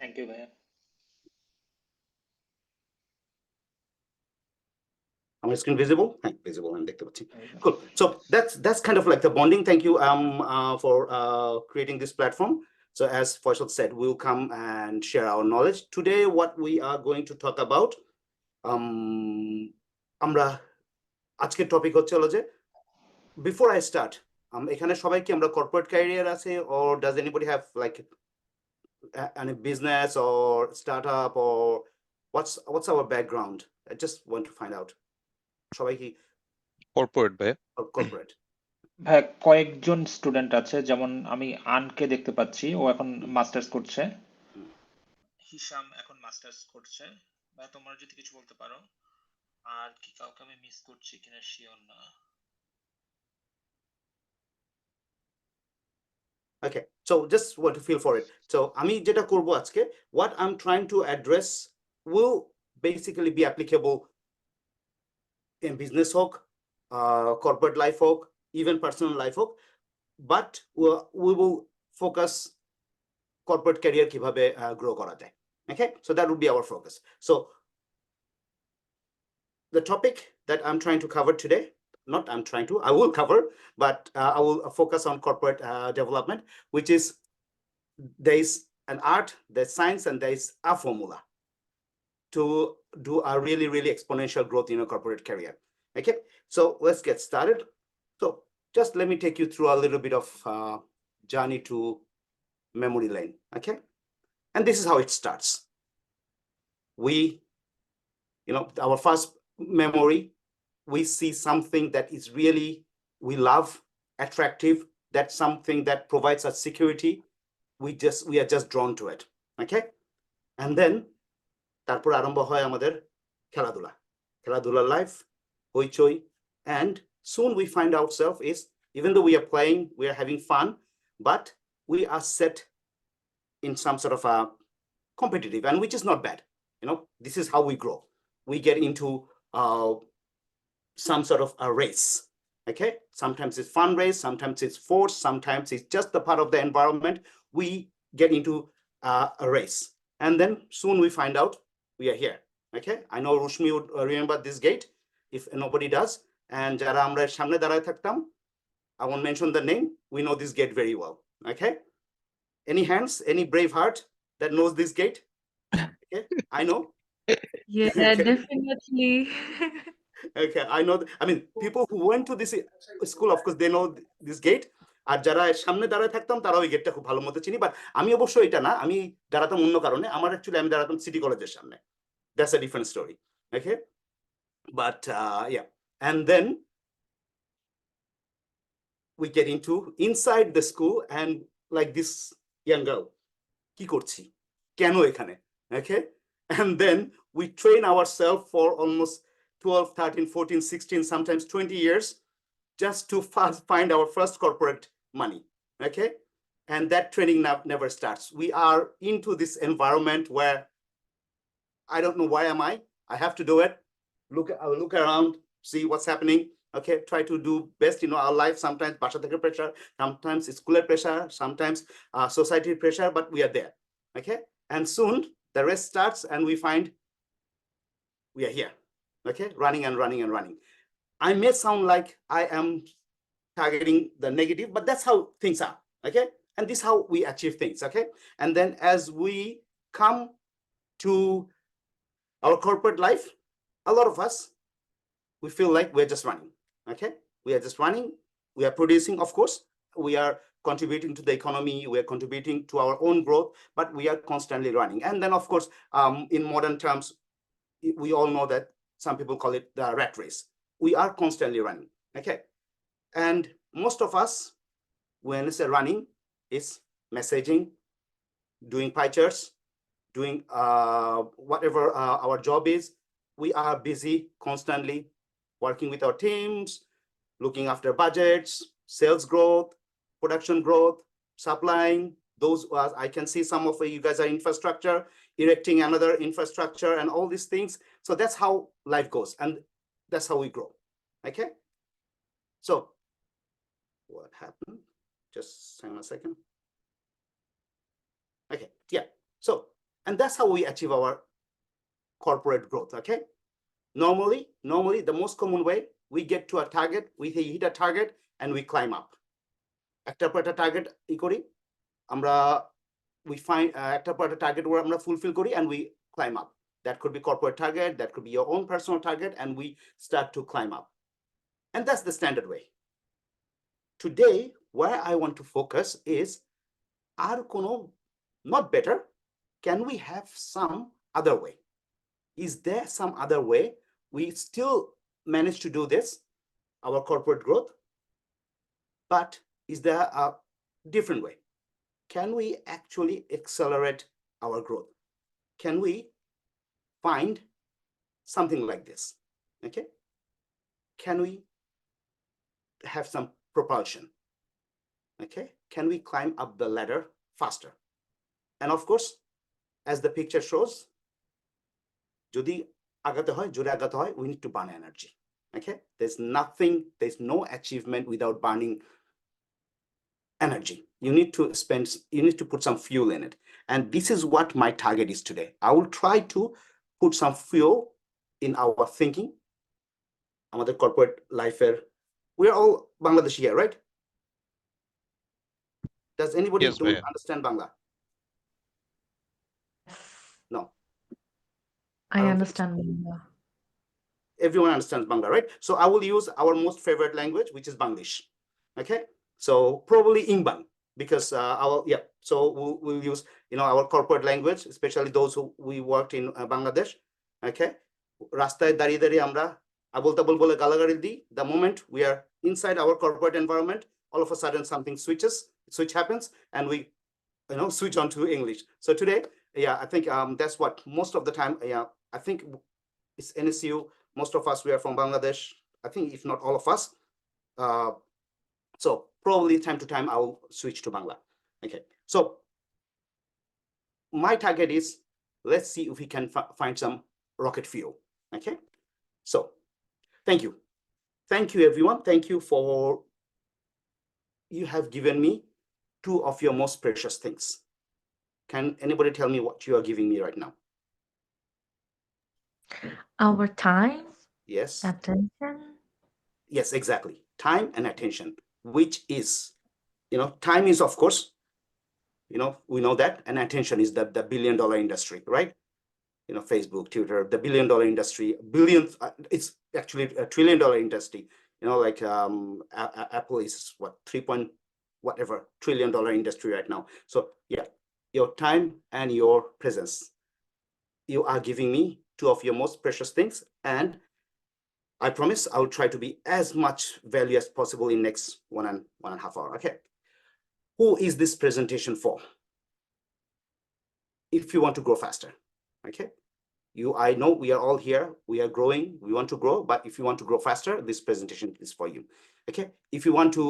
Thank you ভাইয়া। Our screen visible? Visible. I'm দেখতে পাচ্ছি. Cool. So that's kind of like the bonding. Thank you for creating this platform. So as Faisal said, we'll come and share our knowledge. Today, what we are going to talk about, আমরা আজকের topic হচ্ছে হলো যে before I start, এখানে সবাই কি আমরা corporate career আছে, or does anybody have like any business or startup, or what's our background? I just want to find out. সবাই কি কর্পোরেট ভাই corporate? ভাইয়া কয়েকজন স্টুডেন্ট আছে, যেমন আমি আনকে দেখতে পাচ্ছি, ও এখন মাস্টার্স করছে। হিশাম এখন মাস্টার্স করছে। বা তোমরা যদি কিছু বলতে পারো। আর কি কাউকে আমি মিস করছি কিনা শিওর না। Okay, so just want to feel for it. So আমি যেটা করব আজকে, what I'm trying to address will basically be applicable in business হোক, corporate life হোক, even personal life হোক, but we will focus corporate career কিভাবে grow করা যায়. Okay, so that would be our focus. So the topic that I'm trying to cover today, I will cover, but I will focus on corporate development, which is there is an art, there's science, and there is a formula to do a really, really exponential growth in a corporate career. Okay, so let's get started. So just let me take you through a little bit of journey to memory lane. Okay, and this is how it starts. Our first memory, we see something that is really, we love, attractive, that's something that provides us security. We are just drawn to it. Okay, and then তারপর আরম্ভ হয় আমাদের খেলাধুলা life, Hoichoi, and soon we find ourselves is, even though we are playing, we are having fun, but we are set in some sort of a competitive, and which is not bad. This is how we grow. We get into some sort of a race. Okay, sometimes it's fun race, sometimes it's forced, sometimes it's just the part of the environment. We get into a race, and then soon we find out we are here. Okay, I know Rushmi would remember this gate if nobody does, and যারা আমরা সামনে দাঁড়ায় থাকতাম, I won't mention the name, we know this gate very well. Okay, any hands, any brave heart that knows this gate? Okay, I know. Yeah, Okay. definitely. Okay, I know. I mean, people who went to this school, of course, they know this gate. আর যারা সামনে দাঁড়ায় থাকতাম তারা ওই গেটটা খুব ভালো মতো চিনি, বাট আমি অবশ্য এটা না, আমি দাঁড়াতাম অন্য কারণে। আমি দাঁড়াতাম সিটি কলেজের সামনে। That's a different story. Okay, but yeah, and then we get into inside the school, and like this young girl, কি করছি, কেন এখানে? Okay, and then we train ourselves for almost 12, 13, 14, 16, sometimes 20 years just to find our first corporate money. Okay, and that training never starts. We are into this environment where I don't know why am I have to do it. I will look around, see what's happening. Okay, try to do best in our life. Sometimes বাসা থেকে pressure, sometimes স্কুলের pressure, sometimes society pressure, but we are there. Okay, and soon the rest starts, and we find we are here. Okay, running and running and running. I may sound like I am targeting the negative, but that's how things are. Okay, and this is how we achieve things. Okay, and then as we come to our corporate life, a lot of us, we feel like we're just running. Okay, we are just running, we are producing, of course, we are contributing to the economy, we are contributing to our own growth, but we are constantly running. And then, of course, in modern terms, we all know that some people call it the rat race. We are constantly running. Okay, and most of us, when it's running, is messaging, doing pie charts, doing whatever our job is. We are busy constantly working with our teams, looking after budgets, sales growth, production growth, supplying. Those I can see some of you guys are infrastructure, erecting another infrastructure and all these things. So that's how life goes, and that's how we grow. Okay, so what happened? Just hang on a second. Okay, yeah, so And that's how we achieve our corporate growth, okay? Normally, the most common way, we get to a target, we hit a target, and we climb up. একটার পর একটা target করি আমরা, we find একটার পর একটা target আমরা fulfil করি and we climb up. That could be corporate target, that could be your own personal target, and we start to climb up. And that's the standard way. Today, where I want to focus is, আর কোনো, not better, can we have some other way? Is there some other way we still manage to do this, our corporate growth, but is there a different way? Can we actually accelerate our growth? Can we find something like this? Okay. Can we have some propulsion? Okay. Can we climb up the ladder faster? And of course, as the picture shows, যদি আগাতে হয়, জোরে আগাতে হয়, we need to burn energy. Okay. There's no achievement without burning energy. You need to put some fuel in it. And this is what my target is today. I will try to put some fuel in our thinking. Our corporate life, we're all Bangladeshi here, right? Does anybody Yes, don't Bhaiya. understand Bangla? No. I don't think understand. Bangla. Everyone understands Bangla, right? So I will use our most favorite language, which is Banglish. Okay. So probably Ingbang, because so we'll use, our corporate language, especially those who we worked in Bangladesh. Okay. রাস্তায় দাঁড়িয়ে দাঁড়িয়ে আমরা আবল তাবল বলে গালাগালি দিই। The moment we are inside our corporate environment, all of a sudden something switch happens, and we switch on to English. So today, I think that's what most of the time, I think it's NSU, most of us, we are from Bangladesh, I think, if not all of us. So probably time to time I'll switch to Bangla. Okay. So my target is, let's see if we can find some rocket fuel. Okay. So thank you. Thank you, everyone. Thank you for, you have given me two of your most precious things. Can anybody tell me what you are giving me right now? Our time, Yes. attention. Yes, exactly. Time and attention, which is, time is, of course, we know that, and attention is the billion-dollar industry, right? Facebook, Twitter, the billion-dollar industry, billions, it's actually a trillion-dollar industry. Like Apple is what, 3 trillion-dollar industry right now. So yeah, your time and your presence, you are giving me two of your most precious things, and I promise I will try to be as much value as possible in next 1.5 hours. Okay. Who is this presentation for? If you want to grow faster, okay. I know we are all here, we are growing, we want to grow, but if you want to grow faster, this presentation is for you. Okay. If you want to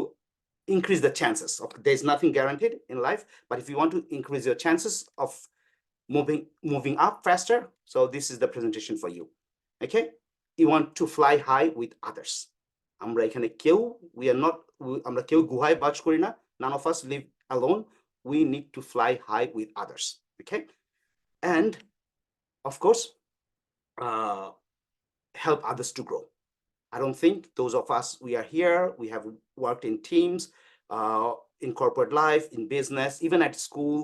increase the chances of, there's nothing guaranteed in life, but if you want to increase your chances of moving up faster, so this is the presentation for you. Okay. You want to fly high with others. আমরা এখানে কেউ, আমরা কেউ গুহায় বাস করি না. None of us live alone. We need to fly high with others. Okay. And of course, help others to grow. I don't think those of us, we are here, we have worked in teams, in corporate life, in business, even at school,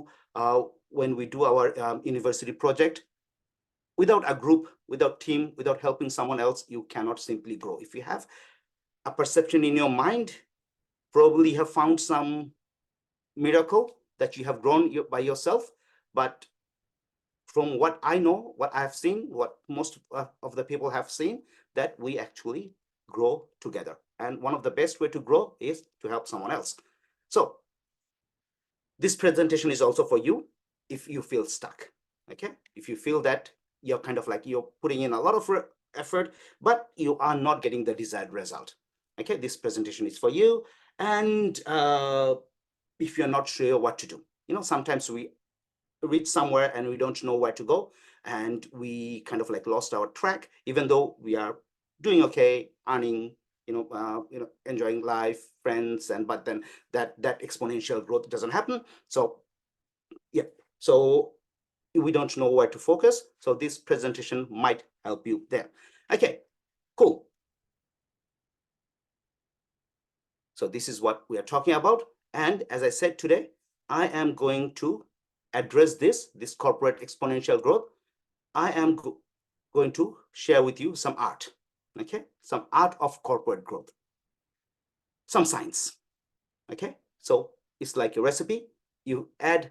when we do our university project. Without a group, without team, without helping someone else, you cannot simply grow. If you have a perception in your mind, probably you have found some miracle that you have grown by yourself. But from what I know, what I have seen, what most of the people have seen, that we actually grow together. And one of the best way to grow is to help someone else. So this presentation is also for you if you feel stuck. Okay. If you feel that you're kind of like, you're putting in a lot of effort, but you are not getting the desired result. Okay. This presentation is for you. And if you're not sure what to do, sometimes we reach somewhere and we don't know where to go, and we kind of like lost our track, even though we are doing okay, earning, enjoying life, friends, but then that exponential growth doesn't happen. So yeah, so we don't know where to focus. So this presentation might help you there. Okay, cool. So this is what we are talking about. And as I said today, I am going to address this corporate exponential growth. I am going to share with you some art, okay? Some art of corporate growth, some science, okay? So it's like a recipe. You add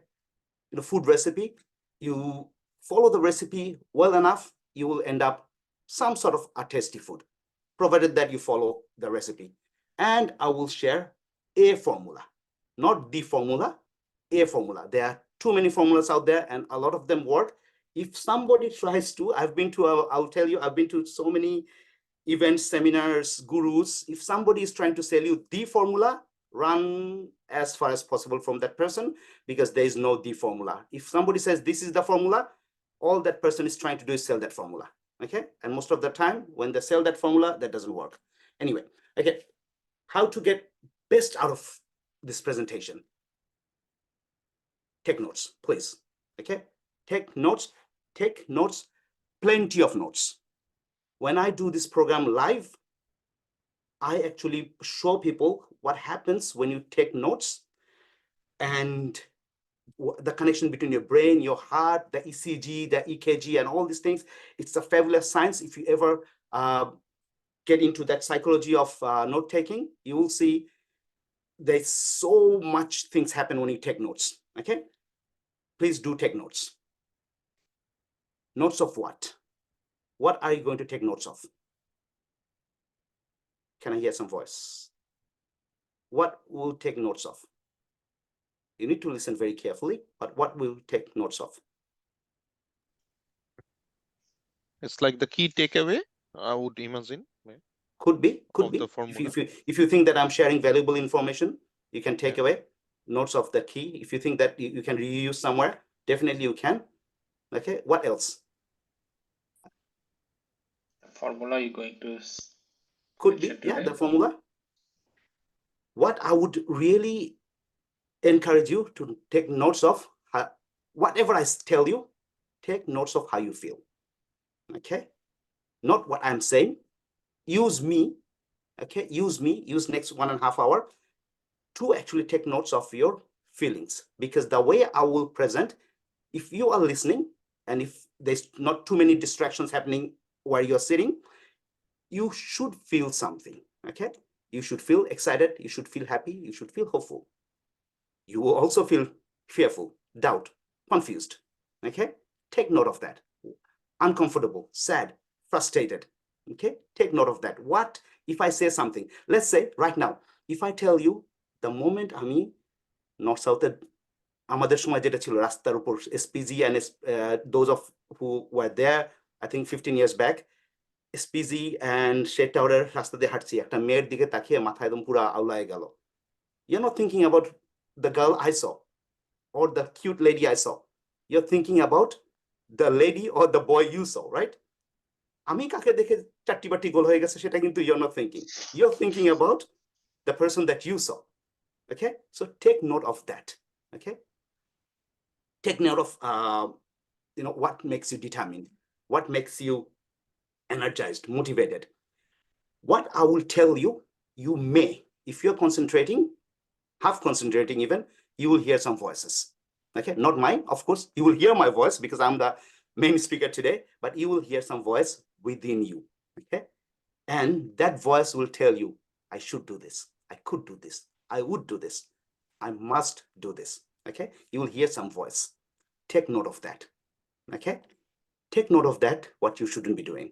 food recipe, you follow the recipe well enough, you will end up some sort of a tasty food, provided that you follow the recipe. And I will share a formula, not the formula, a formula. There are too many formulas out there and a lot of them work. If somebody tries to, I'll tell you, I've been to so many events, seminars, gurus. If somebody is trying to sell you the formula, run as far as possible from that person, because there is no the formula. If somebody says this is the formula, all that person is trying to do is sell that formula. Okay, and most of the time when they sell that formula, that doesn't work. Anyway, okay, how to get best out of this presentation? Take notes, please. Okay, take notes, plenty of notes. When I do this program live, I actually show people what happens when you take notes and the connection between your brain, your heart, the ECG, the EKG, and all these things. It's a fabulous science. If you ever get into that psychology of note taking, you will see there's so much things happen when you take notes. Okay, please do take notes. Notes of what? What are you going to take notes of? Can I hear some voice? What will take notes of? You need to listen very carefully, but what will you take notes of? It's like the key takeaway, I would imagine. Could be. The formula. If you think that I'm sharing valuable information, you can take away notes of the key. If you think that you can reuse somewhere, definitely you can. Okay, what else? The formula you're going to Could be, yeah, the formula. What I would really encourage you to take notes of, whatever I tell you, take notes of how you feel. Okay, not what I'm saying. Use me. Okay, use next 1.5 hours to actually take notes of your feelings, because the way I will present, if you are listening and if there's not too many distractions happening where you're sitting, you should feel something. Okay, you should feel excited, you should feel happy, you should feel hopeful. You will also feel fearful, doubt, confused. Okay, take note of that. Uncomfortable, sad, frustrated. Okay, take note of that. What if I say something? Let's say right now, if I tell you the moment আমি north সাউথের আমাদের সময় যেটা ছিল রাস্তার উপর SPG and those of who were there, I think 15 years back, SPG and Shed Tower রাস্তা দিয়ে হাঁটছি, একটা মেয়ের দিকে তাকিয়ে মাথা একদম পুরো আউলায় গেল. You're not thinking about the girl I saw or the cute lady I saw. You're thinking about the lady or the boy you saw, right? আমি কাকে দেখে চারটি বাটি গোল হয়ে গেছে সেটা কিন্তু you're not thinking. You're thinking about the person that you saw. Okay, so take note of that. Okay, take note of what makes you determined, what makes you energized, motivated. What I will tell you, you may, if you're concentrating, half concentrating even, you will hear some voices. Okay, not mine, of course. You will hear my voice because I'm the main speaker today, but you will hear some voice within you. Okay, and that voice will tell you, I should do this, I could do this, I would do this, I must do this. Okay, you will hear some voice. Take note of that. Okay, take note of that, what you shouldn't be doing,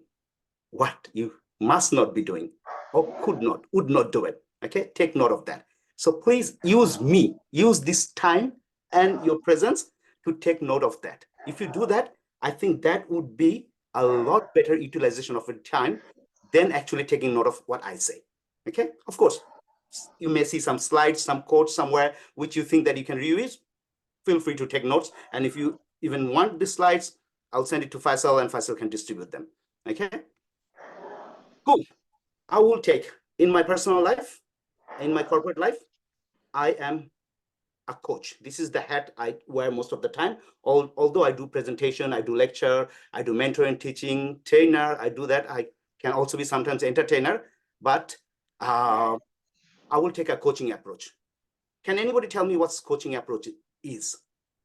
what you must not be doing, or would not do it. Okay, take note of that. So please use me, use this time and your presence to take note of that. If you do that, I think that would be a lot better utilization of your time than actually taking note of what I say. Okay, of course, you may see some slides, some quotes somewhere which you think that you can reuse. Feel free to take notes, and if you even want the slides, I'll send it to Faisal and Faisal can distribute them. Okay, cool. I will take in my personal life, in my corporate life, I am a coach. This is the hat I wear most of the time. Although I do presentation, I do lecture, I do mentoring, teaching, trainer, I do that. I can also be sometimes entertainer, but I will take a coaching approach. Can anybody tell me what's coaching approach is,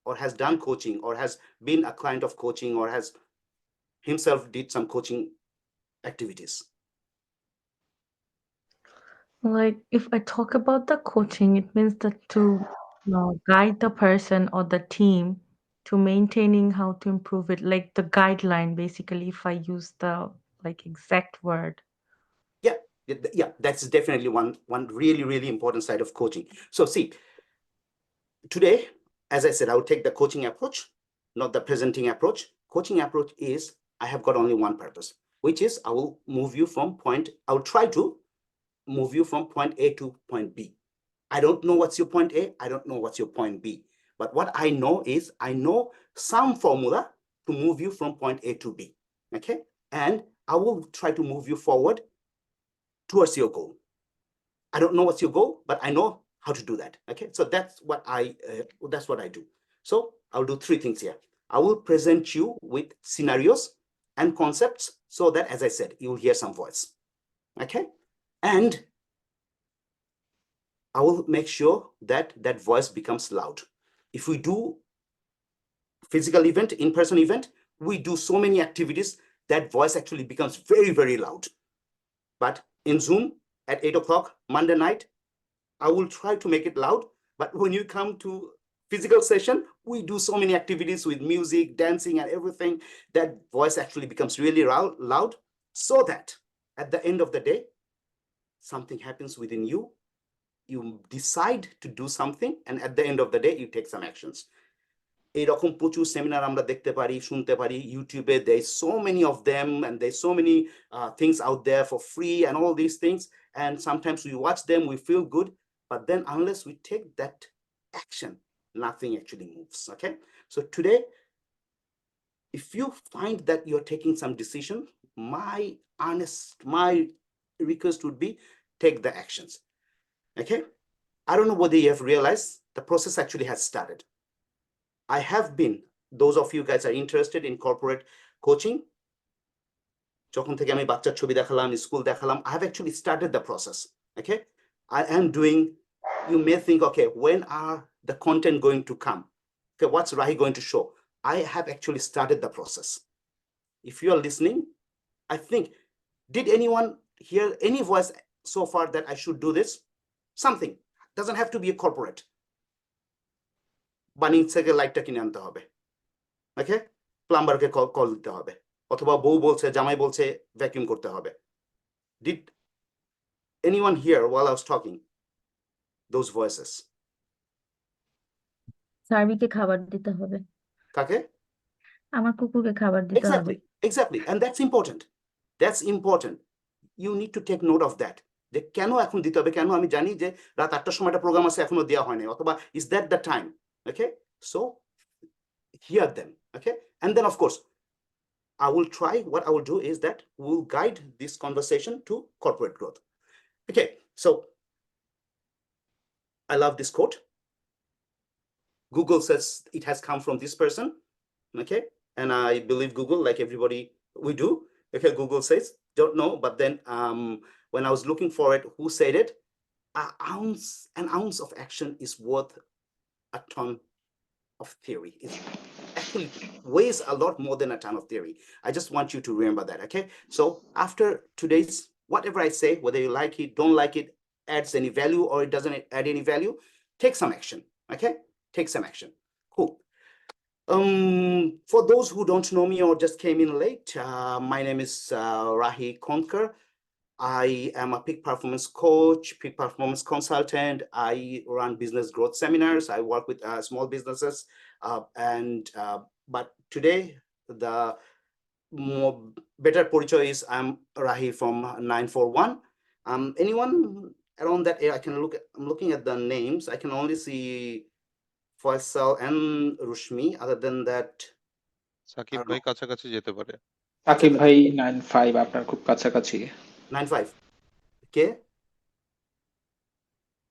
or has done coaching, or has been a client of coaching, or has himself did some coaching activities? Like, if I talk about the coaching, it means that to guide the person or the team to maintaining how to improve it, like the guideline, basically, if I use the like exact word. Yeah, that's definitely one really, really important side of coaching. So see, today, as I said, I will take the coaching approach, not the presenting approach. Coaching approach is, I have got only one purpose, which is I will try to move you from point A to point B. I don't know what's your point A, I don't know what's your point B. But what I know is, I know some formula to move you from point A to B, okay? And I will try to move you forward towards your goal. I don't know what's your goal, but I know how to do that, okay? So that's what I do. So I'll do three things here. I will present you with scenarios and concepts so that, as I said, you'll hear some voice, okay? And I will make sure that that voice becomes loud. If we do physical event, in-person event, we do so many activities that voice actually becomes very, very loud. But in Zoom at 8 o'clock Monday night, I will try to make it loud. But when you come to physical session, we do so many activities with music, dancing, and everything, that voice actually becomes really loud, so that at the end of the day, something happens within you. You decide to do something, and at the end of the day, you take some actions. এরকম প্রচুর seminar আমরা দেখতে পারি, শুনতে পারি ইউটিউবে. There's so many of them, and there's so many things out there for free and all these things, and sometimes we watch them, we feel good, but then unless we take that action, nothing actually moves, okay? So today, if you find that you're taking some decision, my request would be, take the actions, okay? I don't know whether you have realized the process actually has started. I have been, those of you guys are interested in corporate coaching, যখন থেকে আমি বাচ্চার ছবি দেখালাম, school দেখালাম, I have actually started the process, okay? I am doing, you may think, okay, when are the content going to come? Okay, what's Rahi going to show? I have actually started the process. If you are listening, I think, did anyone hear any voice so far that I should do this? Something, doesn't have to be a corporate. বাণিজ্য থেকে লাইটটা কিনে আনতে হবে, ওকে? প্লাম্বারকে call দিতে হবে, অথবা বউ বলছে, জামাই বলছে ভ্যাকুয়াম করতে হবে. Did anyone hear while I was talking those voices? সার্ভিকে খাবার দিতে হবে, কাকে? আমার কুকুরকে খাবার দিতে হবে। Exactly, and that's important. You need to take note of that. যে কেন এখন দিতে হবে, কেন আমি জানি যে রাত 8টার সময় একটা প্রোগ্রাম আছে, এখনো দেওয়া হয়নি, অথবা is that the time, okay? So hear them, okay? And then of course, what I will do is that we'll guide this conversation to corporate growth. Okay, so I love this quote. Google says it has come from this person, okay? And I believe Google, like everybody, we do. Okay, Google says, don't know, but then when I was looking for it, who said it? An ounce of action is worth a ton of theory. It actually weighs a lot more than a ton of theory. I just want you to remember that, okay? So after today's, whatever I say, whether you like it, don't like it, adds any value or it doesn't add any value, take some action, okay? Take some action. Cool. For those who don't know me or just came in late, my name is Rahi Khondker. I am a peak performance coach, peak performance consultant. I run business growth seminars. I work with small businesses. But today, the better porichoy is I'm Rahi from 941. Anyone around that area? I'm looking at the names. I can only see Faisal and Rushmi. Other than that, Shakib ভাই কাছাকাছি যেতে পারে। সাকিব ভাই 95 আপনার খুব কাছাকাছি। 95. Okay.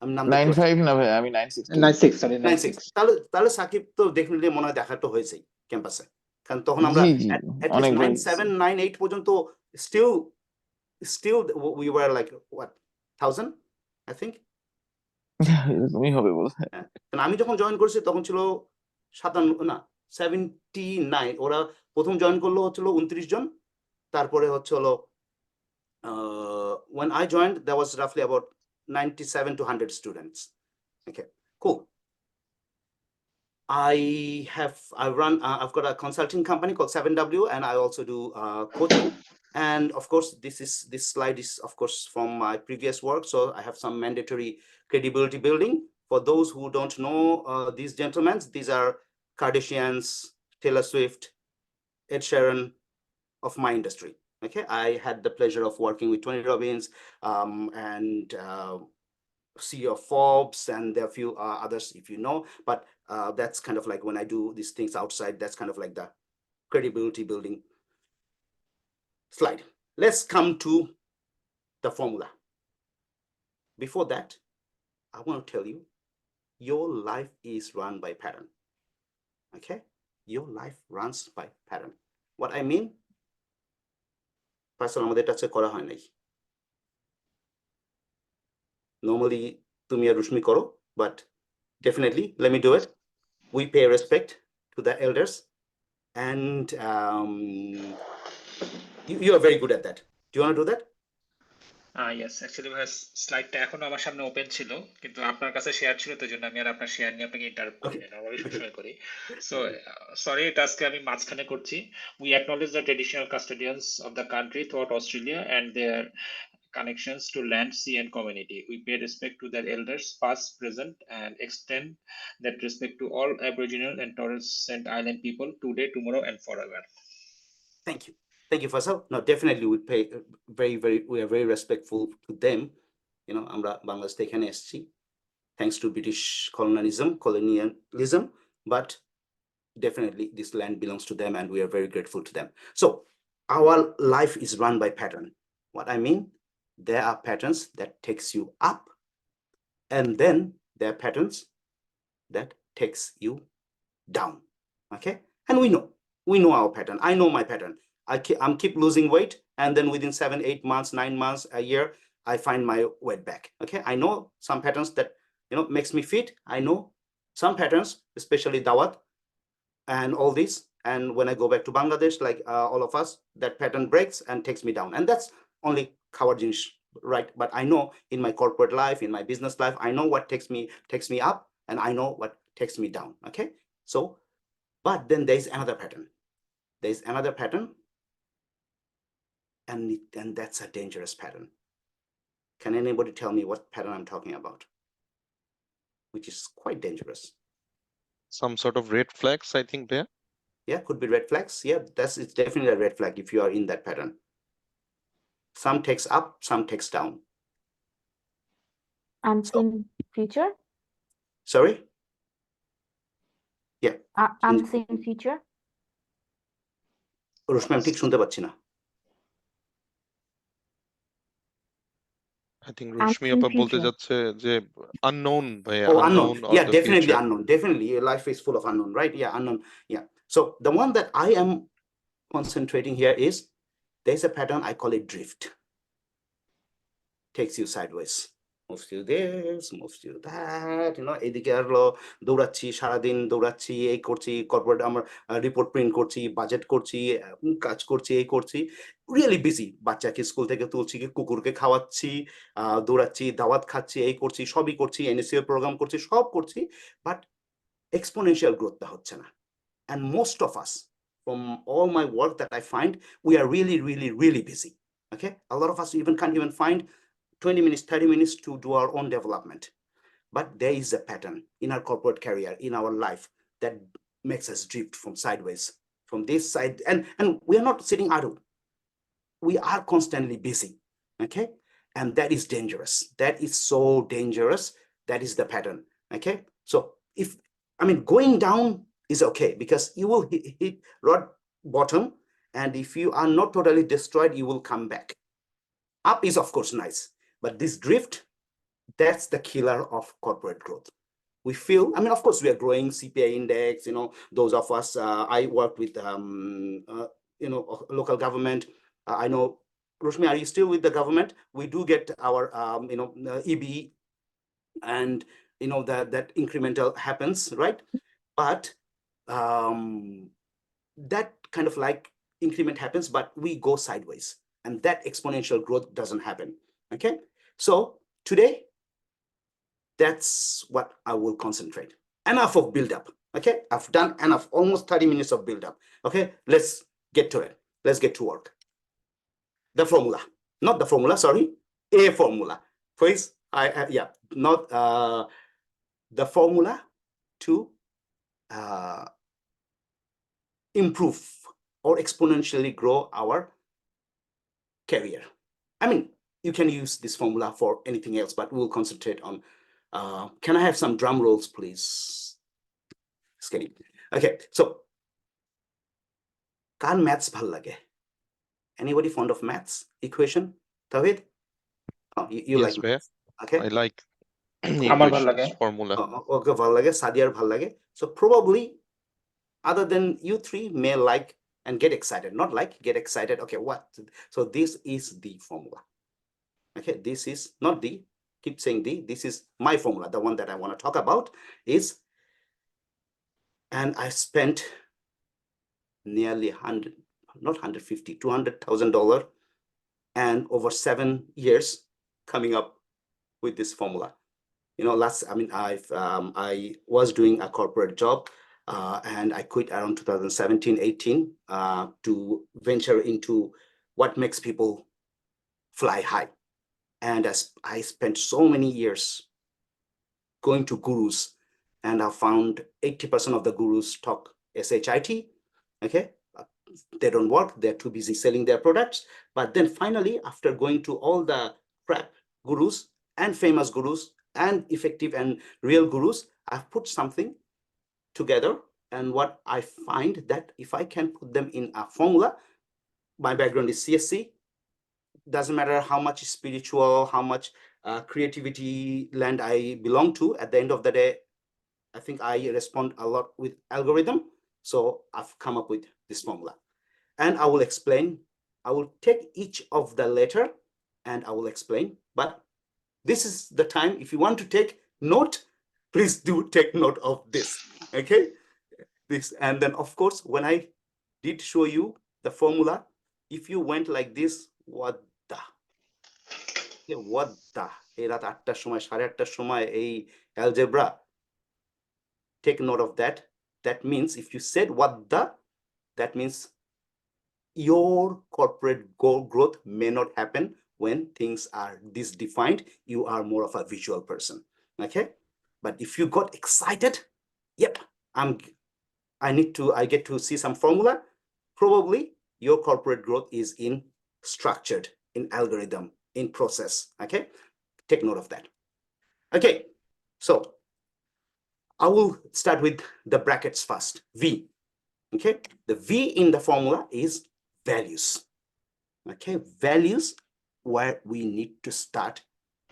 আমি নাম দেখতে পাচ্ছি 9.5 না ভাই, আমি 9.6 9.6 সরি 9.6 9.6 তাহলে তাহলে সাকিব তো ডেফিনেটলি মনে হয় দেখা তো হয়েছেই ক্যাম্পাসে, কারণ তখন আমরা জি জি অ্যাটলিস্ট অনেকবার 9.7 9.8 পর্যন্ত still we were like what 1000 I think. তুমি হবে বলতে। হ্যাঁ, কারণ আমি যখন জয়েন করেছি তখন ছিল 57 না 79, ওরা প্রথম জয়েন করলো হচ্ছিল 29 জন, তারপরে হচ্ছে হলো when I joined there was roughly about 97 to 100 students. Okay, cool. I've got a consulting company called 7W, and I also do coaching. And of course, this slide is of course from my previous work, so I have some mandatory credibility building. For those who don't know these gentlemen, these are Kardashians, Taylor Swift, Ed Sheeran of my industry. Okay, I had the pleasure of working with Tony Robbins and CEO of Forbes, and there are a few others if you know, but that's kind of like when I do these things outside, that's kind of like the credibility building slide. Let's come to the formula. Before that, I want to tell you, your life is run by pattern. Okay, your life runs by pattern. What I mean, Faisal আমাদের টাচে করা হয় নাই, normally তুমি আর রুশমি করো, but definitely let me do it. We pay respect to the elders, and you are very good at that. Do you want to do that? Yes actually ভাই স্লাইডটা এখনো আমার সামনে ওপেন ছিল, কিন্তু আপনার কাছে শেয়ার ছিল, তো জন্য আমি আর আপনার শেয়ার নিয়ে আপনাকে ইন্টারাপ্ট করি Okay. না, নরমালি সবসময় করি। সো সরি, এটা আজকে আমি মাঝখানে করছি। We acknowledge the traditional custodians of the country throughout Australia and their connections to land, sea, and community. We pay respect to their elders, past, present, and extend that respect to all Aboriginal and Torres Strait Island people today, tomorrow, and forever. Thank you, Faisal. No, definitely we pay we are very respectful to them. You know, আমরা বাংলাদেশ থেকে এখানে এসেছি thanks to British colonialism, but definitely this land belongs to them and we are very grateful to them. So our life is run by pattern. What I mean, there are patterns that takes you up, and then there are patterns that takes you down. Okay, and we know our pattern. I know my pattern. I'm keep losing weight, and then within 7 8 months, 9 months, a year, I find my weight back. Okay, I know some patterns that makes me fit. I know some patterns, especially dawat and all this, and when I go back to Bangladesh, like all of us, that pattern breaks and takes me down, and that's only khawar jinish, right? But I know in my corporate life, in my business life, I know what takes me up, and I know what takes me down. Okay, so but then there's another pattern. There's another pattern, and that's a dangerous pattern. Can anybody tell me what pattern I'm talking about? Which is quite dangerous. Some sort of red flags, I think there. Yeah, could be red flags. Yeah, it's definitely a red flag if you are in that pattern. Some takes up, some takes down. Unseen future? Sorry? Yeah. Unseen future? রুশমি আমি ঠিক শুনতে পাচ্ছি না। I think Rushmi Unseen আপা বলতে future. যাচ্ছে যে unknown ভাইয়া, Oh, unknown. unknown of Yeah, the definitely future. unknown. Definitely, your life is full of unknown, right? Yeah, unknown. Yeah. So the one that I am concentrating here is there's a pattern, I call it drift. Takes you sideways. Moves you this, moves you that, এদিকে আরো দৌড়াচ্ছি, সারাদিন দৌড়াচ্ছি, এই করছি, corporate আমার report print করছি, budget করছি, কাজ করছি, এই করছি, রিয়েলি বিজি। বাচ্চাকে স্কুল থেকে তুলছি, কুকুরকে খাওয়াচ্ছি, দৌড়াচ্ছি, দাওয়াত খাচ্ছি, এই করছি, সবই করছি, এনএসসিএল প্রোগ্রাম করছি, সব করছি, বাট এক্সপোনেনশিয়াল গ্রোথটা হচ্ছে না। And most of us, from all my work that I find, we are really, really, really busy. Okay, a lot of us even can't even find 20 minutes, 30 minutes to do our own development. But there is a pattern in our corporate career, in our life, that makes us drift from sideways, from this side. And we are not sitting idle. We are constantly busy. Okay, and that is dangerous. That is so dangerous. That is the pattern. Okay, so going down is okay because you will hit rock bottom, and if you are not totally destroyed, you will come back. Up is of course nice, but this drift That's the killer of corporate growth. We feel, I mean, of course, we are growing CPI index, those of us, I work with, local government. I know, Roshmi, are you still with the government? We do get our, EB, and, that incremental happens, right? But that kind of like increment happens, but we go sideways, and that exponential growth doesn't happen, okay? So today, that's what I will concentrate. Enough of build-up, okay? I've done enough, almost 30 minutes of build-up, okay? Let's get to it. Let's get to work. The formula, not the formula, sorry, a formula. Please, not the formula to improve or exponentially grow our career. I mean, you can use this formula for anything else, but we'll concentrate on, can I have some drum rolls, please? Skinny. Okay, so, can maths bhal lage? Anybody fond of maths? Equation? Tawhid? Oh, you Yes, like Bhaiya. maths. Okay. I like আমার ভাল equations, লাগে formula. Okay, bhal lage, Sadiar bhal lage. So probably, other than you three may like and get excited, not like, get excited. Okay, what? So this is the formula. Okay, this is not the, keep saying this is my formula. The one that I want to talk about is, and I spent nearly 100, not 150, $200,000 and over 7 years coming up with this formula. I was doing a corporate job, and I quit around 2017, 18 to venture into what makes people fly high. And as I spent so many years going to gurus, and I found 80% of the gurus talk SHIT, okay? They don't work, they're too busy selling their products. But then finally, after going to all the crap gurus and famous gurus and effective and real gurus, I've put something together. And what I find that if I can put them in a formula, my background is CSC, doesn't matter how much spiritual, how much creativity land I belong to, at the end of the day, I think I respond a lot with algorithm. So I've come up with this formula. And I will explain. I will take each of the letter and I will explain. But this is the time, if you want to take note, please do take note of this, okay? This, and then of course, when I did show you the formula, if you went like this, what the? What the? এই রাত 8টার সময় 8:30টার সময় এই algebra, take note of that. That means if you said what the, that means your corporate growth may not happen when things are this defined. You are more of a visual person, okay? But if you got excited, yep, I get to see some formula. Probably your corporate growth is in structured, in algorithm, in process, okay? Take note of that. Okay, so I will start with the brackets first, V, okay? The V in the formula is values. Okay, values, where we need to start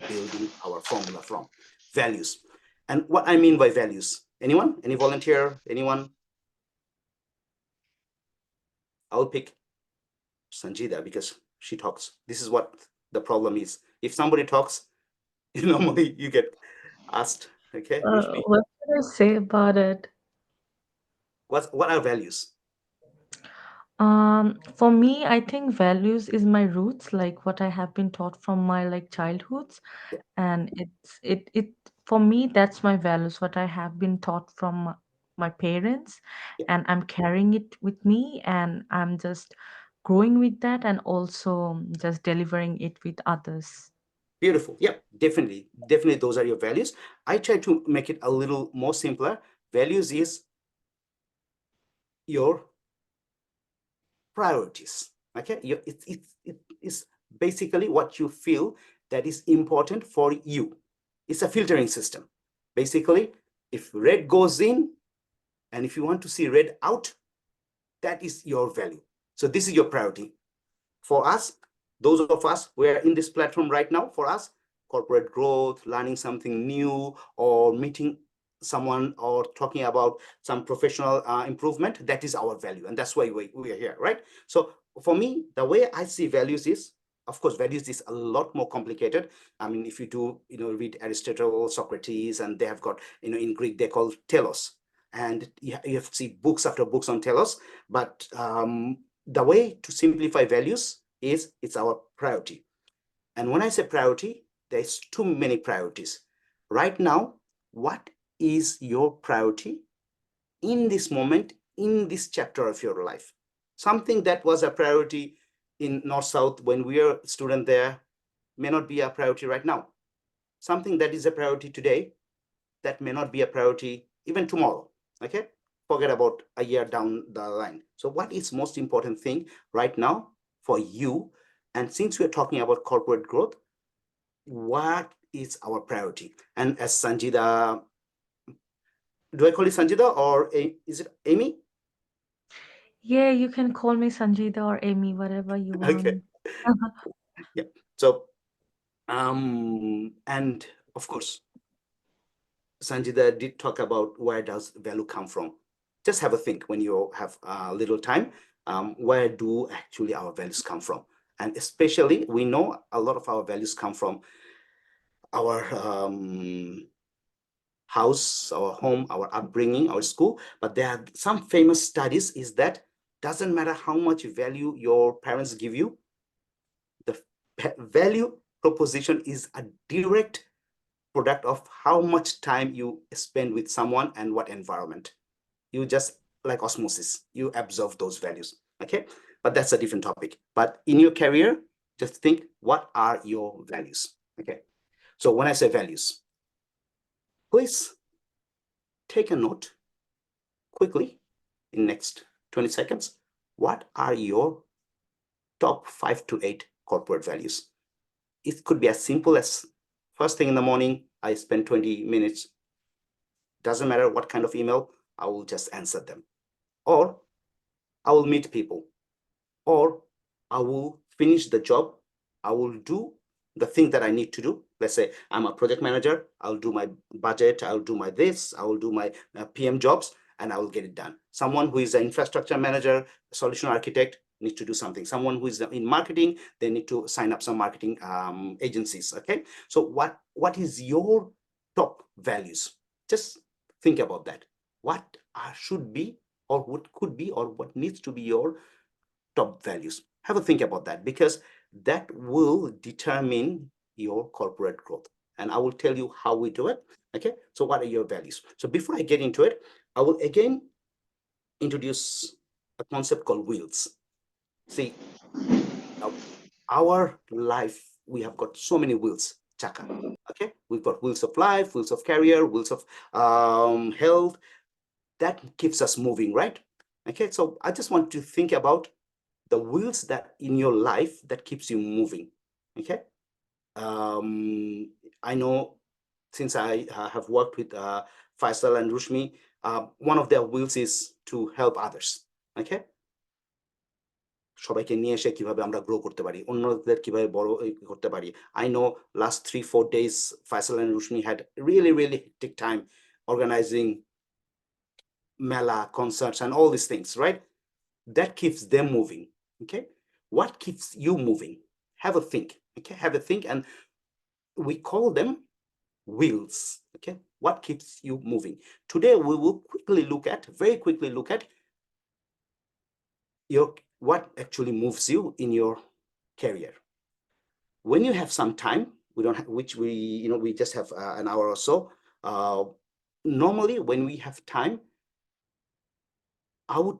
building our formula from. Values. And what I mean by values, anyone? Any volunteer? Anyone? I'll pick Sanjida because she talks. This is what the problem is. If somebody talks, normally you get asked, okay? Rushmi, What should I say about it? what are values? For me, I think values is my roots, like what I have been taught from my childhoods, Yeah. and it for me that's my values, what I have been taught from my parents, Yeah. and I'm carrying it with me, and I'm just growing with that, and also just delivering it with others. Beautiful. Yeah, definitely. Definitely those are your values. I try to make it a little more simpler. Values is your priorities, okay? It's basically what you feel that is important for you. It's a filtering system. Basically, if red goes in, and if you want to see red out, that is your value. So this is your priority. For us, those of us who are in this platform right now, for us, corporate growth, learning something new, or meeting someone, or talking about some professional improvement, that is our value. And that's why we are here, right? So for me, the way I see values is, of course, values is a lot more complicated. I mean, if you do, read Aristotle, Socrates, and they have got, in Greek, they call telos. And you have to see books after books on telos. But the way to simplify values is, it's our priority. And when I say priority, there's too many priorities. Right now, what is your priority in this moment, in this chapter of your life? Something that was a priority in North-South when we were a student there may not be a priority right now. Something that is a priority today, that may not be a priority even tomorrow, okay? Forget about a year down the line. So what is most important thing right now for you? And since we're talking about corporate growth, what is our priority? And as Sanjida, do I call you Sanjida, or is it Amy? Yeah, you can call me Sanjida or Amy, whatever you Okay. want. Yeah. So, and of course, Sanjida did talk about where does value come from. Just have a think when you have a little time. Where do actually our values come from? And especially, we know a lot of our values come from our house, our home, our upbringing, our school. But there are some famous studies is that doesn't matter how much value your parents give you, the value proposition is a direct product of how much time you spend with someone and what environment. You just, like osmosis, you absorb those values, okay? But that's a different topic. But in your career, just think, what are your values, okay? So when I say values, please take a note quickly in next 20 seconds. What are your top 5 to 8 corporate values? It could be as simple as first thing in the morning, I spend 20 minutes. Doesn't matter what kind of email, I will just answer them. Or I will meet people. Or I will finish the job. I will do the thing that I need to do. Let's say I'm a project manager. I'll do my budget. I'll do my this. I will do my PM jobs, and I will get it done. Someone who is an infrastructure manager, solution architect, needs to do something. Someone who is in marketing, they need to sign up some marketing agencies. Okay. So what is your top values? Just think about that. What should be, or what could be, or what needs to be your top values? Have a think about that, because that will determine your corporate growth. And I will tell you how we do it. Okay. So what are your values? So before I get into it, I will again introduce a concept called wheels. See, our life, we have got so many wheels, chaka. Okay. We've got wheels of life, wheels of career, wheels of health. That keeps us moving, right? Okay. So I just want to think about the wheels that in your life that keeps you moving. Okay. I know, since I have worked with Faisal and Rushmi, one of their wheels is to help others. Okay. সবাইকে নিয়ে এসে কিভাবে আমরা grow করতে পারি, অন্যদের কিভাবে বড় করতে পারি। I know last 3-4 days Faisal and Rushmi had really hectic time organizing mela, concerts, and all these things, right? That keeps them moving. Okay. What keeps you moving? Have a think. Okay. Have a think. And we call them wheels. Okay. What keeps you moving? Today, we will very quickly look at what actually moves you in your career. When you have some time, we don't have, which we just have an hour or so. Normally, when we have time, I would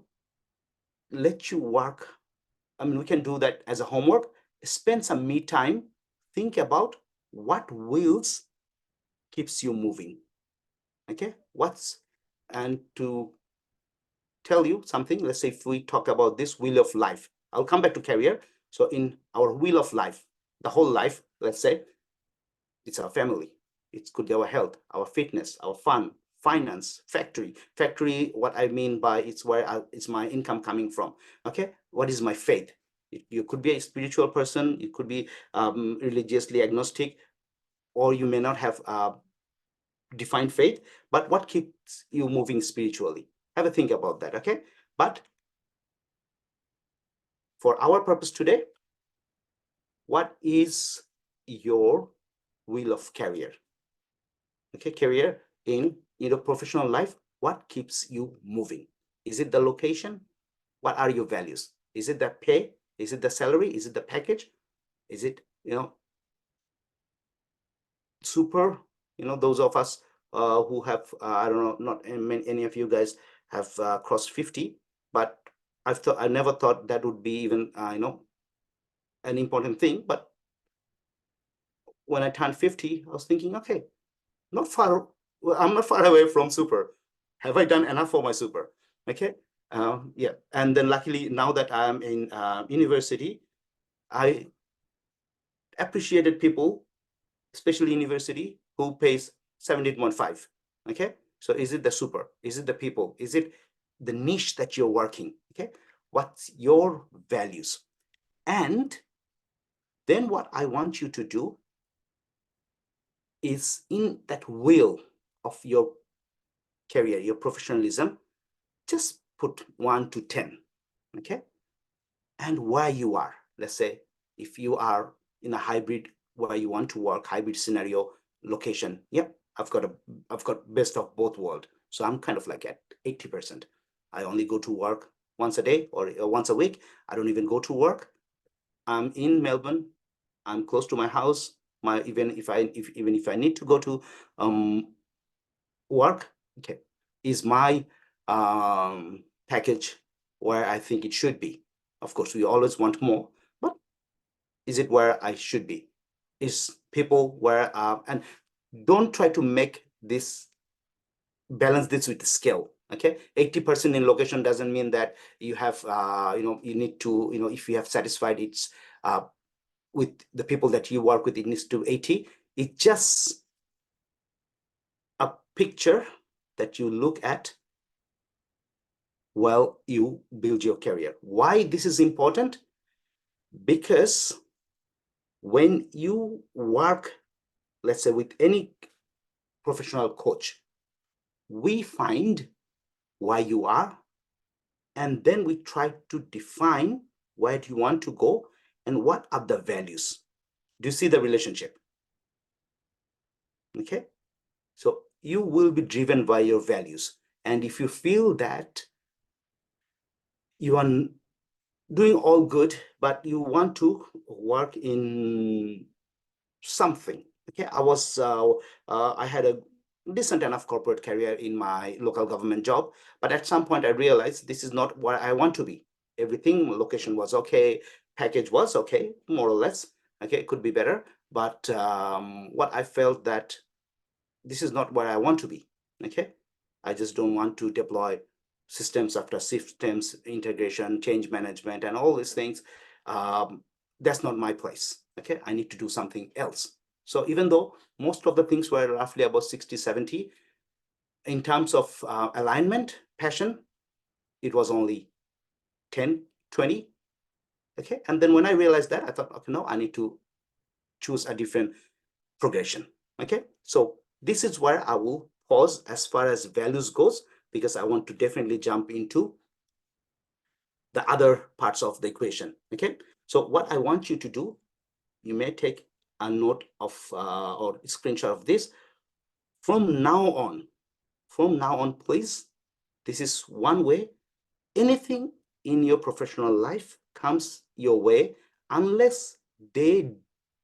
let you work. I mean, we can do that as a homework. Spend some me time. Think about what wheels keeps you moving. Okay. And to tell you something, let's say if we talk about this wheel of life, I'll come back to career. So in our wheel of life, the whole life, let's say it's our family. It could be our health, our fitness, our fun, finance, factory. What I mean by it's where it's my income coming from. Okay. What is my faith? You could be a spiritual person. You could be religiously agnostic. or you may not have defined faith, but what keeps you moving spiritually? Have a think about that, okay? But for our purpose today, what is your wheel of career? Okay, career in your professional life, what keeps you moving? Is it the location? What are your values? Is it the pay? Is it the salary? Is it the package? Is it, super, those of us who have, I don't know, not any of you guys have crossed 50, but I never thought that would be even, an important thing. But when I turned 50, I was thinking, okay, not far, well, I'm not far away from super. Have I done enough for my super? Okay. Yeah. And then luckily now that I'm in university, I appreciated people, especially university, who pays 17.5. Okay. So is it the super? Is it the people? Is it the niche that you're working? Okay. What's your values? And then what I want you to do is in that wheel of your career, your professionalism, just put 1 to 10, okay? And where you are, let's say, if you are in a hybrid where you want to work, hybrid scenario, location, yep, I've got best of both worlds. So I'm kind of like at 80%. I only go to work once a day or once a week. I don't even go to work. I'm in Melbourne. I'm close to my house. Even if I need to go to work, okay, is my package where I think it should be? Of course, we always want more, but is it where I should be? Is people where, and don't try to make this, balance this with the skill, okay? 80% in location doesn't mean that you have, you need to, if you have satisfied it's with the people that you work with, it needs to 80. It's just a picture that you look at while you build your career. Why this is important? Because when you work, let's say, with any professional coach, we find why you are, and then we try to define where do you want to go and what are the values. Do you see the relationship? Okay, so you will be driven by your values, and if you feel that you are doing all good, but you want to work in something, okay, I had a decent enough corporate career in my local government job, but at some point I realized this is not where I want to be. Everything, location was okay, package was okay, more or less, okay, it could be better, but what I felt that this is not where I want to be, okay? I just don't want to deploy systems after systems, integration, change management, and all these things. That's not my place, okay? I need to do something else. So even though most of the things were roughly about 60, 70, in terms of alignment, passion, it was only 10, 20, okay? And then when I realized that, I thought, okay, no, I need to choose a different progression, okay? So this is where I will pause as far as values goes, because I want to definitely jump into the other parts of the equation, okay? So what I want you to do, you may take a note of or a screenshot of this. From now on, please, this is one way. Anything in your professional life comes your way, unless they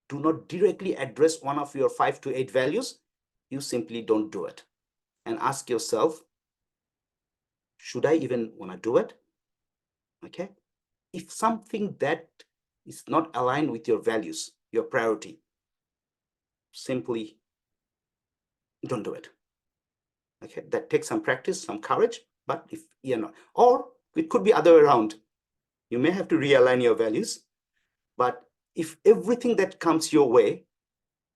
do not directly address one of your 5 to 8 values, you simply don't do it. And ask yourself, should I even want to do it? Okay. If something that is not aligned with your values, your priority, simply don't do it. Okay. That takes some practice, some courage, but if you're not, or it could be other way around. You may have to realign your values, but if everything that comes your way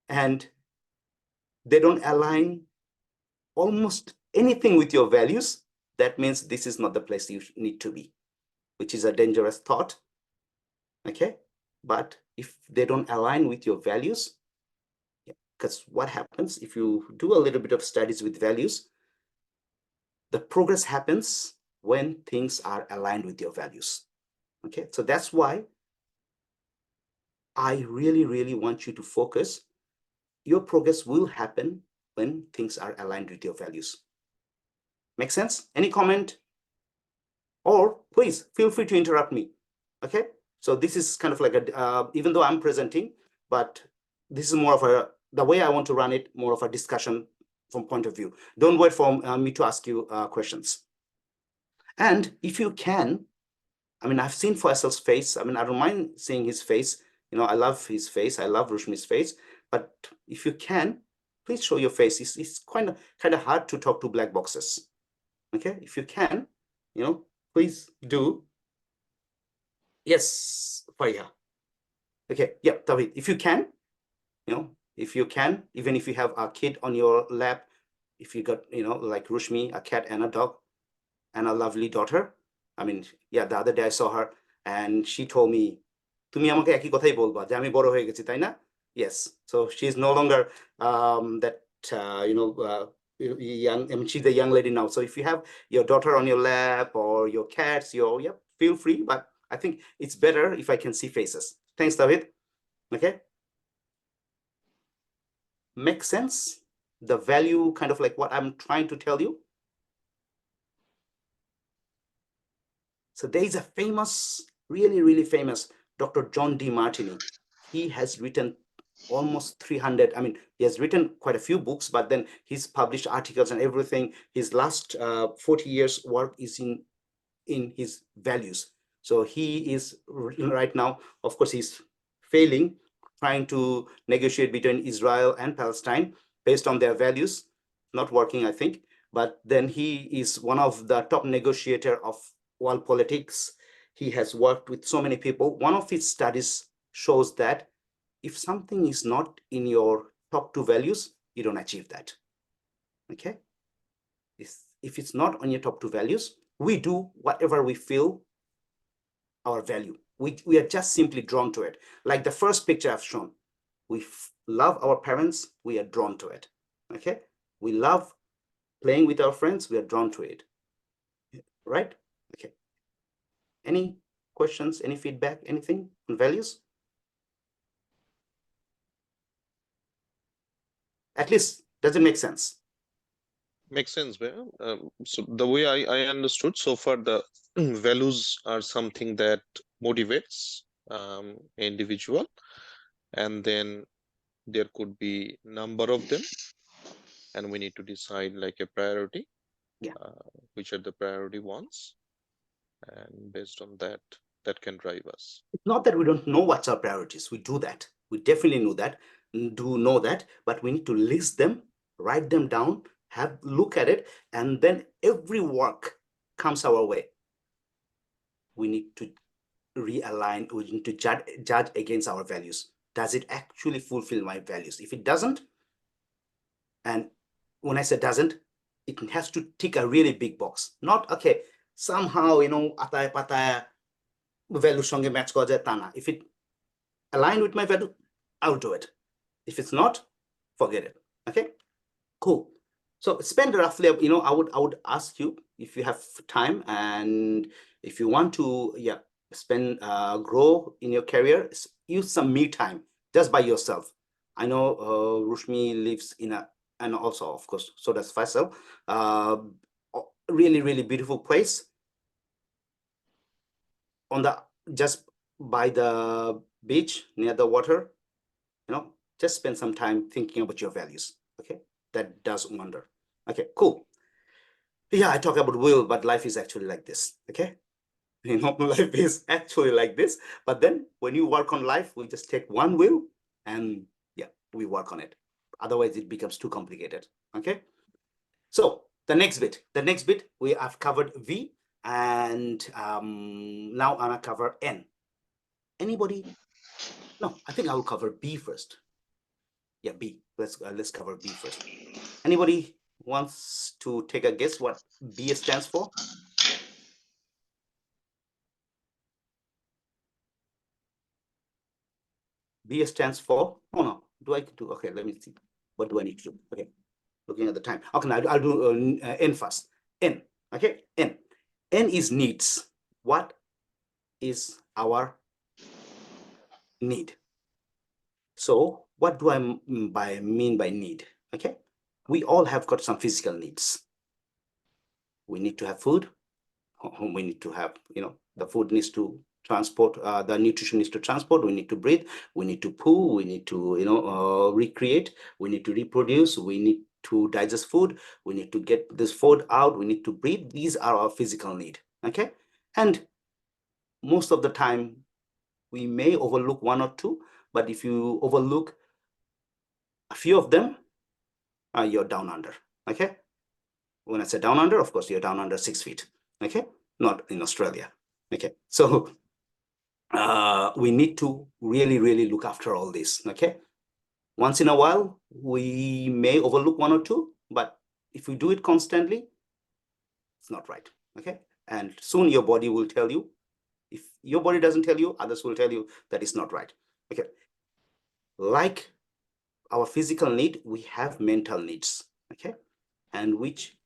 and they don't align almost anything with your values, that means this is not the place you need to be, which is a dangerous thought, okay? But if they don't align with your values, because what happens if you do a little bit of studies with values, the progress happens when things are aligned with your values. Okay, so that's why I really, really want you to focus. Your progress will happen when things are aligned with your values. Make sense? Any comment? Or please feel free to interrupt me. Okay, so this is kind of like a, even though I'm presenting, but this is more of a, the way I want to run it, more of a discussion from point of view. Don't wait for me to ask you questions. And if you can, I mean, I've seen Faisal's face. I mean, I don't mind seeing his face. You know, I love his face. I love Rushmi's face. But if you can, please show your face. It's kind of hard to talk to black boxes. Okay, if you can, you know, please do. Yes, Faya. Okay, yeah, David, if you can, you know, if you can, even if you have a kid on your lap, if you got, you know, like Rushmi, a cat and a dog and a lovely daughter. I mean, yeah, the other day I saw her and she told me, তুমি আমাকে একই কথাই বলবা যে আমি বড় হয়ে গেছি তাই না? Yes, so she's no longer that you know young. I mean, she's a young lady now. So if you have your daughter on your lap or your cats, yeah, feel free. But I think it's better if I can see faces. Thanks, David. Okay. Make sense? The value, kind of like what I'm trying to tell you. So there is a famous, really, really famous Dr. John D. Martini. He has written almost 300. I mean, he has written quite a few books, but then he's published articles and everything. His last 40 years work is in his values. So he is right now, of course, he's failing, trying to negotiate between Israel and Palestine based on their values, not working, I think. But then he is one of the top negotiator of world politics. He has worked with so many people. One of his studies shows that if something is not in your top two values, you don't achieve that. Okay? If it's not on your top two values, we do whatever we feel our value. We are just simply drawn to it. Like the first picture I've shown. We love our parents, we are drawn to it. Okay? We love playing with our friends, we are drawn to it. Right? Okay. Any questions, any feedback, anything on values? At least, does it make sense? Makes sense, man. So the way I understood so far, the values are something that motivates individual, and then there could be number of them, and we need to decide like a priority. Yeah. Which are the priority ones, and based on that, that can drive us. It's not that we don't know what's our priorities. We do that. We definitely know that, but we need to list them, write them down, have look at it, and then every work comes our way. We need to realign, we need to judge against our values. Does it actually fulfill my values? If it doesn't, and when I say doesn't, it has to tick a really big box. Not, okay, somehow, you know, ataya pataya value songe match kora jay ta na. If it aligned with my value, I'll do it. If it's not, forget it. Okay, cool. So spend roughly, you know, I would ask you if you have time and if you want to, yeah, spend grow in your career, use some me time just by yourself. I know Rushmi lives in a, and also of course so does Faisal, really, really beautiful place on the, just by the beach near the water. You know, just spend some time thinking about your values. Okay, that does wonder. Okay, cool. Yeah, I talk about will, but life is actually like this. Okay, you know, life is actually like this. But then when you work on life, we just take one will and yeah, we work on it. Otherwise it becomes too complicated. Okay, so the next bit we have covered V, and now I'm gonna cover N. Anybody? No, I think I will cover B first. Yeah, B. Let's cover B first. Anybody wants to take a guess what B stands for? B stands for, oh no, do I do, okay, let me see. What do I need to do? Okay, looking at the time. Okay, now I'll do N first. N, okay, N. N is needs. What is our need? So what do I mean by need? Okay, we all have got some physical needs. We need to have food. We need to have, the food needs to transport, the nutrition needs to transport. We need to breathe. We need to poo. We need to, recreate. We need to reproduce. We need to digest food. We need to get this food out. We need to breathe. These are our physical need. Okay, and most of the time we may overlook one or two, but if you overlook a few of them, you're down under. Okay, when I say down under, of course you're down under 6 feet. Okay, not in Australia. Okay, so we need to really look after all this. Okay, once in a while we may overlook one or two, but if we do it constantly, it's not right. Okay, and soon your body will tell you. If your body doesn't tell you, others will tell you that it's not right. Okay, like our physical need, we have mental needs. Okay, and which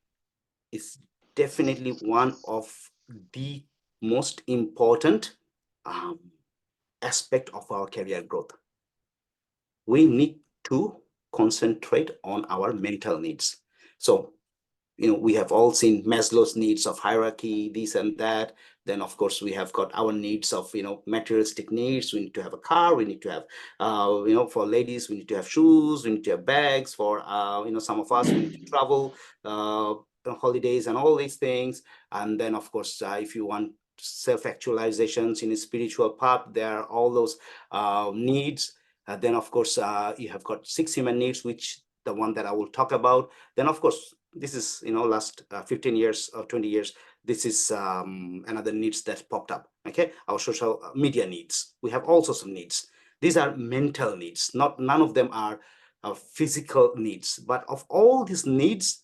is definitely one of the most important aspect of our career growth. We need to concentrate on our mental needs. So, we have all seen Maslow's needs of hierarchy, this and that. Then, of course, we have got our needs of, materialistic needs. We need to have a car. We need to have, for ladies, we need to have shoes. We need to have bags. For, some of us, we need to travel, holidays and all these things. And then, of course, if you want self-actualizations in a spiritual path, there are all those needs. Then, of course, you have got 6 human needs, which the one that I will talk about. Then, of course, this is, last 15 years or 20 years, this is another needs that popped up. Okay, our social media needs. We have also some needs. These are mental needs. None of them are physical needs. But of all these needs,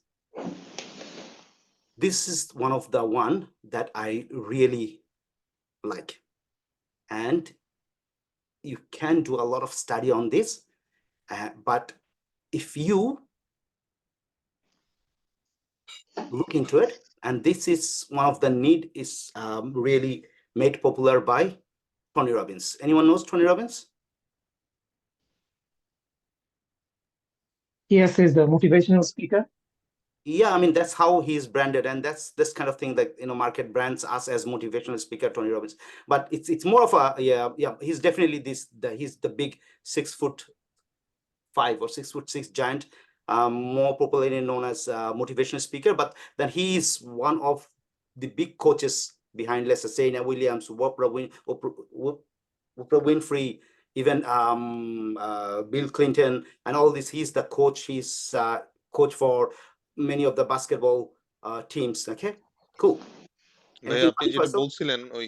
this is one of the one that I really like. And you can do a lot of study on this, but if you look into it, and this is one of the need is really made popular by Tony Robbins. Anyone knows Tony Robbins? Yes, he's the motivational speaker. Yeah, I mean, that's how he's branded, and that's this kind of thing that market brands us as motivational speaker Tony Robbins. But it's more of a yeah. He's definitely he's the big 6'5" or 6'6" giant, more popularly known as motivational speaker. But then he is one of the big coaches behind, let's say, Serena Williams, Oprah Winfrey, even Bill Clinton, and all this. He's the coach. He's coach for many of the basketball teams. Okay, cool. ভাই আপনি যেটা বলছিলেন ওই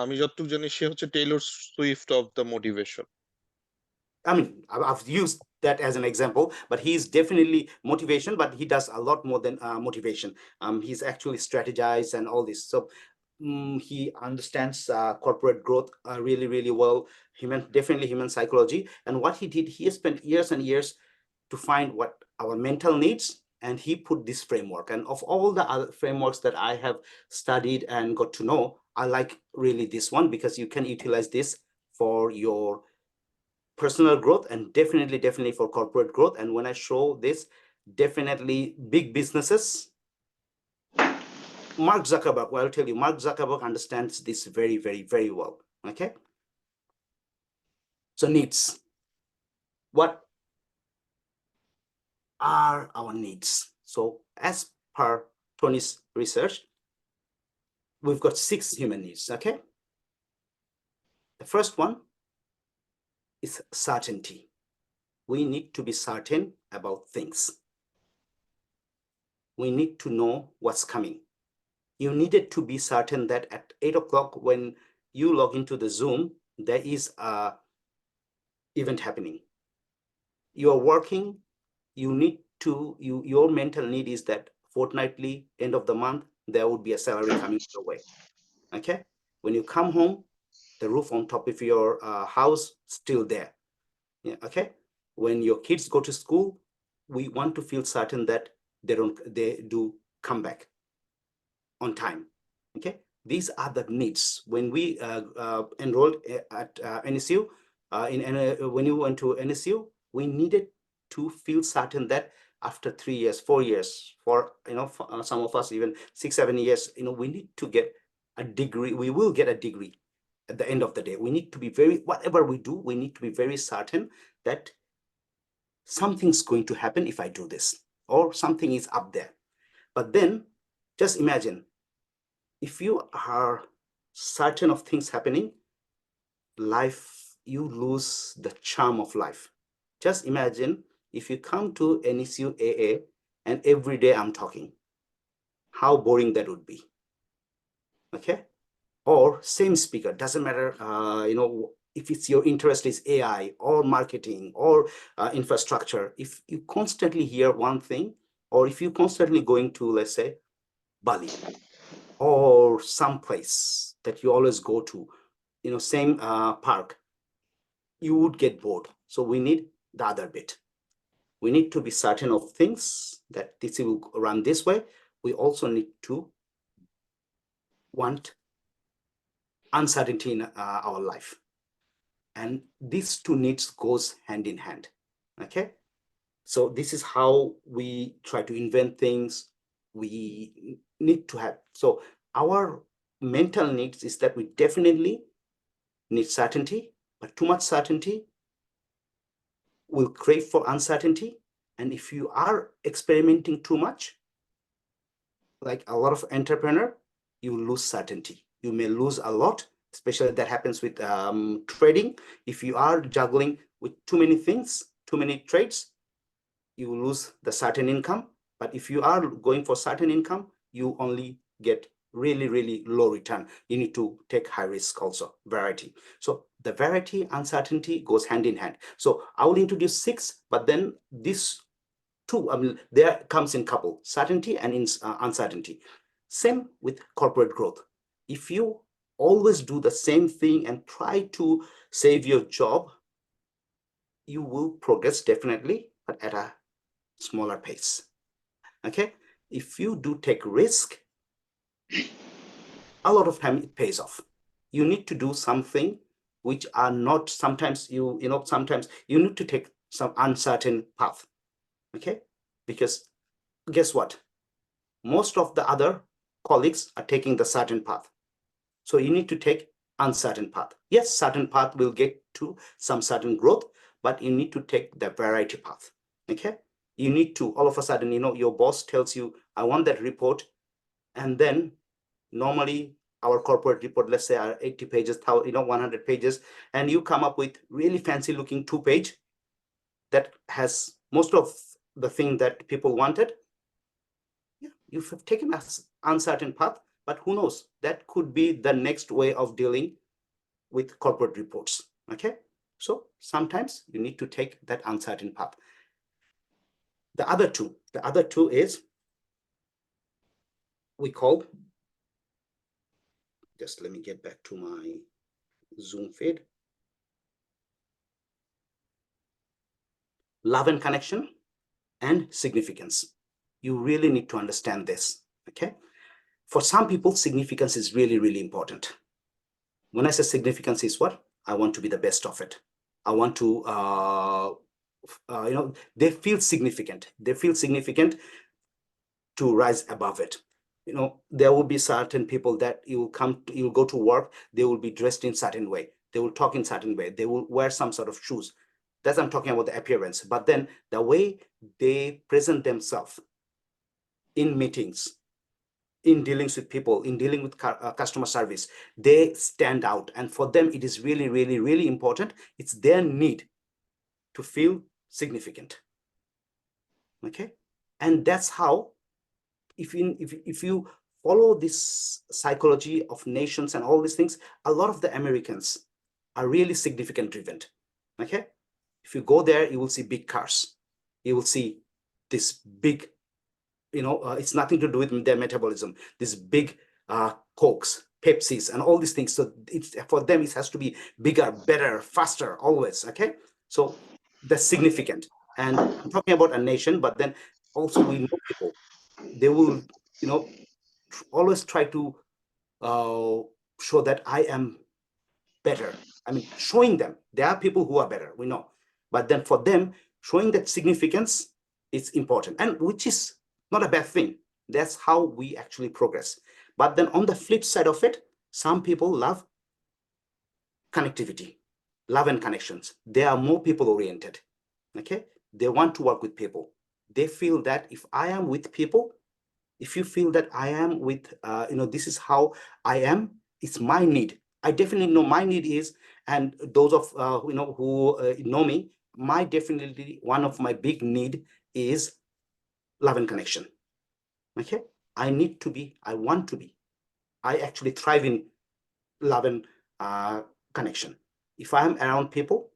আমি যতটুকু জানি সে হচ্ছে Taylor Swift of the motivation. I mean, I've used that as an example, but he's definitely motivation, but he does a lot more than motivation. He's actually strategized and all this. So he understands corporate growth really well. Definitely human psychology. And what he did, he spent years and years to find what our mental needs, and he put this framework. And of all the other frameworks that I have studied and got to know, I like really this one, because you can utilize this for your personal growth and definitely for corporate growth. And when I show this, definitely big businesses, Mark Zuckerberg, well, I'll tell you, Mark Zuckerberg understands this very well. Okay, so needs. What are our needs? So as per Tony's research, we've got 6 human needs. Okay, the first one is certainty. We need to be certain about things. We need to know what's coming. You needed to be certain that at 8 o'clock when you log into the Zoom, there is a event happening. You are working, you need to, your mental need is that fortnightly, end of the month, there would be a salary coming your way. Okay, when you come home, the roof on top of your house still there. Yeah, okay, when your kids go to school, we want to feel certain that they do come back on time. Okay, these are the needs. When we enrolled at NSU, when you went to NSU, we needed to feel certain that after 3 years, 4 years, for some of us even 6, 7 years, we need to get a degree. We will get a degree at the end of the day. We need to be whatever we do, we need to be very certain that something's going to happen if I do this, or something is up there. But then just imagine, if you are certain of things happening, life, you lose the charm of life. Just imagine if you come to NSU AA and every day I'm talking, how boring that would be. Okay, or same speaker, doesn't matter, if it's your interest is AI or marketing or infrastructure. If you constantly hear one thing, or if you constantly going to, let's say, Bali or some place that you always go to, same park, you would get bored. So we need the other bit. We need to be certain of things, that this will run this way. We also need to want uncertainty in our life. And these two needs goes hand in hand. Okay, so this is how we try to invent things. We need to have, so our mental needs is that we definitely need certainty, but too much certainty will crave for uncertainty. And if you are experimenting too much, like a lot of entrepreneur, you lose certainty. You may lose a lot, especially that happens with trading. If you are juggling with too many things, too many trades, you lose the certain income. But if you are going for certain income, you only get really, really low return. You need to take high risk also, variety. So the variety, uncertainty goes hand in hand. So I will introduce 6, but then this two, there comes in couple, certainty and uncertainty. Same with corporate growth. If you always do the same thing and try to save your job, you will progress definitely, but at a smaller pace. Okay, if you do take risk, a lot of time it pays off. You need to do something which are not, sometimes sometimes you need to take some uncertain path. Okay, because guess what, most of the other colleagues are taking the certain path, so you need to take uncertain path. Yes, certain path will get to some certain growth, but you need to take the variety path. Okay, you need to, all of a sudden, your boss tells you, I want that report, and then normally our corporate report, let's say, are 80 pages, 100 pages, and you come up with really fancy looking 2-page that has most of the thing that people wanted. Yeah, you've taken an uncertain path, but who knows, that could be the next way of dealing with corporate reports. Okay, so sometimes you need to take that uncertain path. The other two is, we call, just let me get back to my Zoom feed. Love and connection and significance. You really need to understand this. Okay, for some people, significance is really, really important. When I say significance is what? I want to be the best of it. I want to, they feel significant. They feel significant to rise above it. There will be certain people that you'll go to work, they will be dressed in certain way. They will talk in certain way. They will wear some sort of shoes. That's, I'm talking about the appearance. But then the way they present themselves in meetings, in dealings with people, in dealing with customer service, they stand out. And for them, it is really, really, really important. It's their need to feel significant. Okay, and that's how, if you follow this psychology of nations and all these things, a lot of the Americans are really significant driven. Okay, if you go there, you will see big cars, you will see this big, it's nothing to do with their metabolism, this big Cokes, Pepsis, and all these things. So it's, for them, it has to be bigger, better, faster, always. Okay, so that's significant. And I'm talking about a nation, but then also we know people. They will, always try to show that I am better. I mean, showing them there are people who are better, we know. But then for them, showing that significance is important, and which is not a bad thing. That's how we actually progress. But then on the flip side of it, some people love connectivity, love and connections. They are more people oriented. Okay, they want to work with people. They feel that if I am with people, if you feel that I am with, this is how I am, it's my need. I definitely know my need is, and those of who know me, my definitely one of my big need is love and connection. Okay, I need to be, I want to be, I actually thrive in love and connection. If I am around people,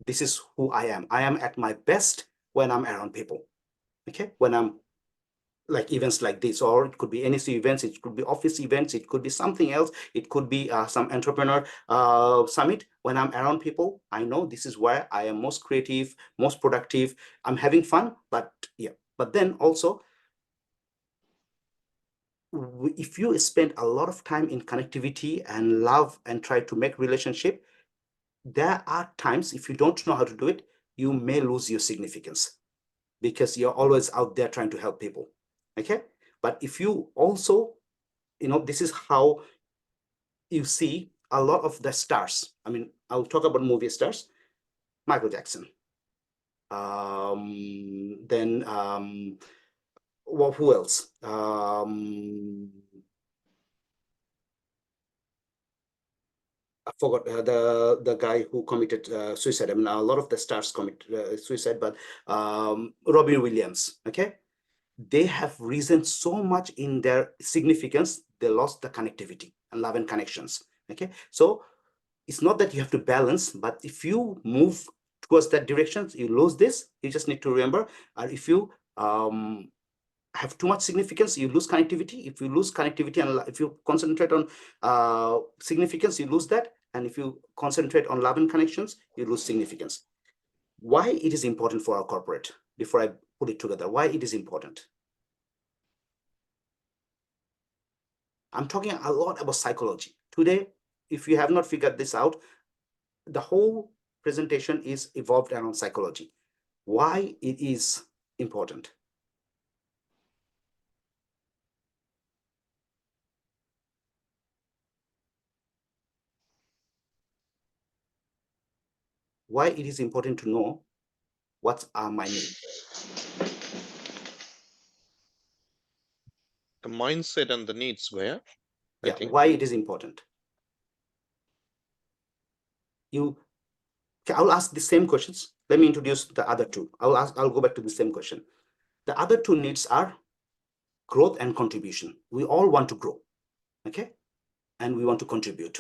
this is who I am. I am at my best when I'm around people. Okay, when I'm like events like this, or it could be NSC events, it could be office events, it could be something else, it could be some entrepreneur summit. When I'm around people, I know this is where I am most creative, most productive. I'm having fun, but yeah. But then also, if you spend a lot of time in connectivity and love and try to make relationship, there are times if you don't know how to do it, you may lose your significance because you're always out there trying to help people. Okay, but if you also, this is how you see a lot of the stars. I mean, I'll talk about movie stars. Michael Jackson. Then well, who else? I forgot the guy who committed suicide. I mean, a lot of the stars commit suicide, but Robin Williams. Okay, they have risen so much in their significance, they lost the connectivity and love and connections. Okay, so it's not that you have to balance, but if you move towards that direction, you lose this. You just need to remember, if you have too much significance, you lose connectivity. If you lose connectivity and if you concentrate on significance, you lose that. And if you concentrate on love and connections, you lose significance. Why it is important for our corporate, before I put it together, why it is important? I'm talking a lot about psychology. Today, if you have not figured this out, the whole presentation is evolved around psychology. Why it is important? Why it is important to know what are my needs? The mindset and the needs where, I Yeah, think. why it is important? I'll ask the same questions. Let me introduce the other two. I'll go back to the same question. The other two needs are growth and contribution. We all want to grow, okay? And we want to contribute.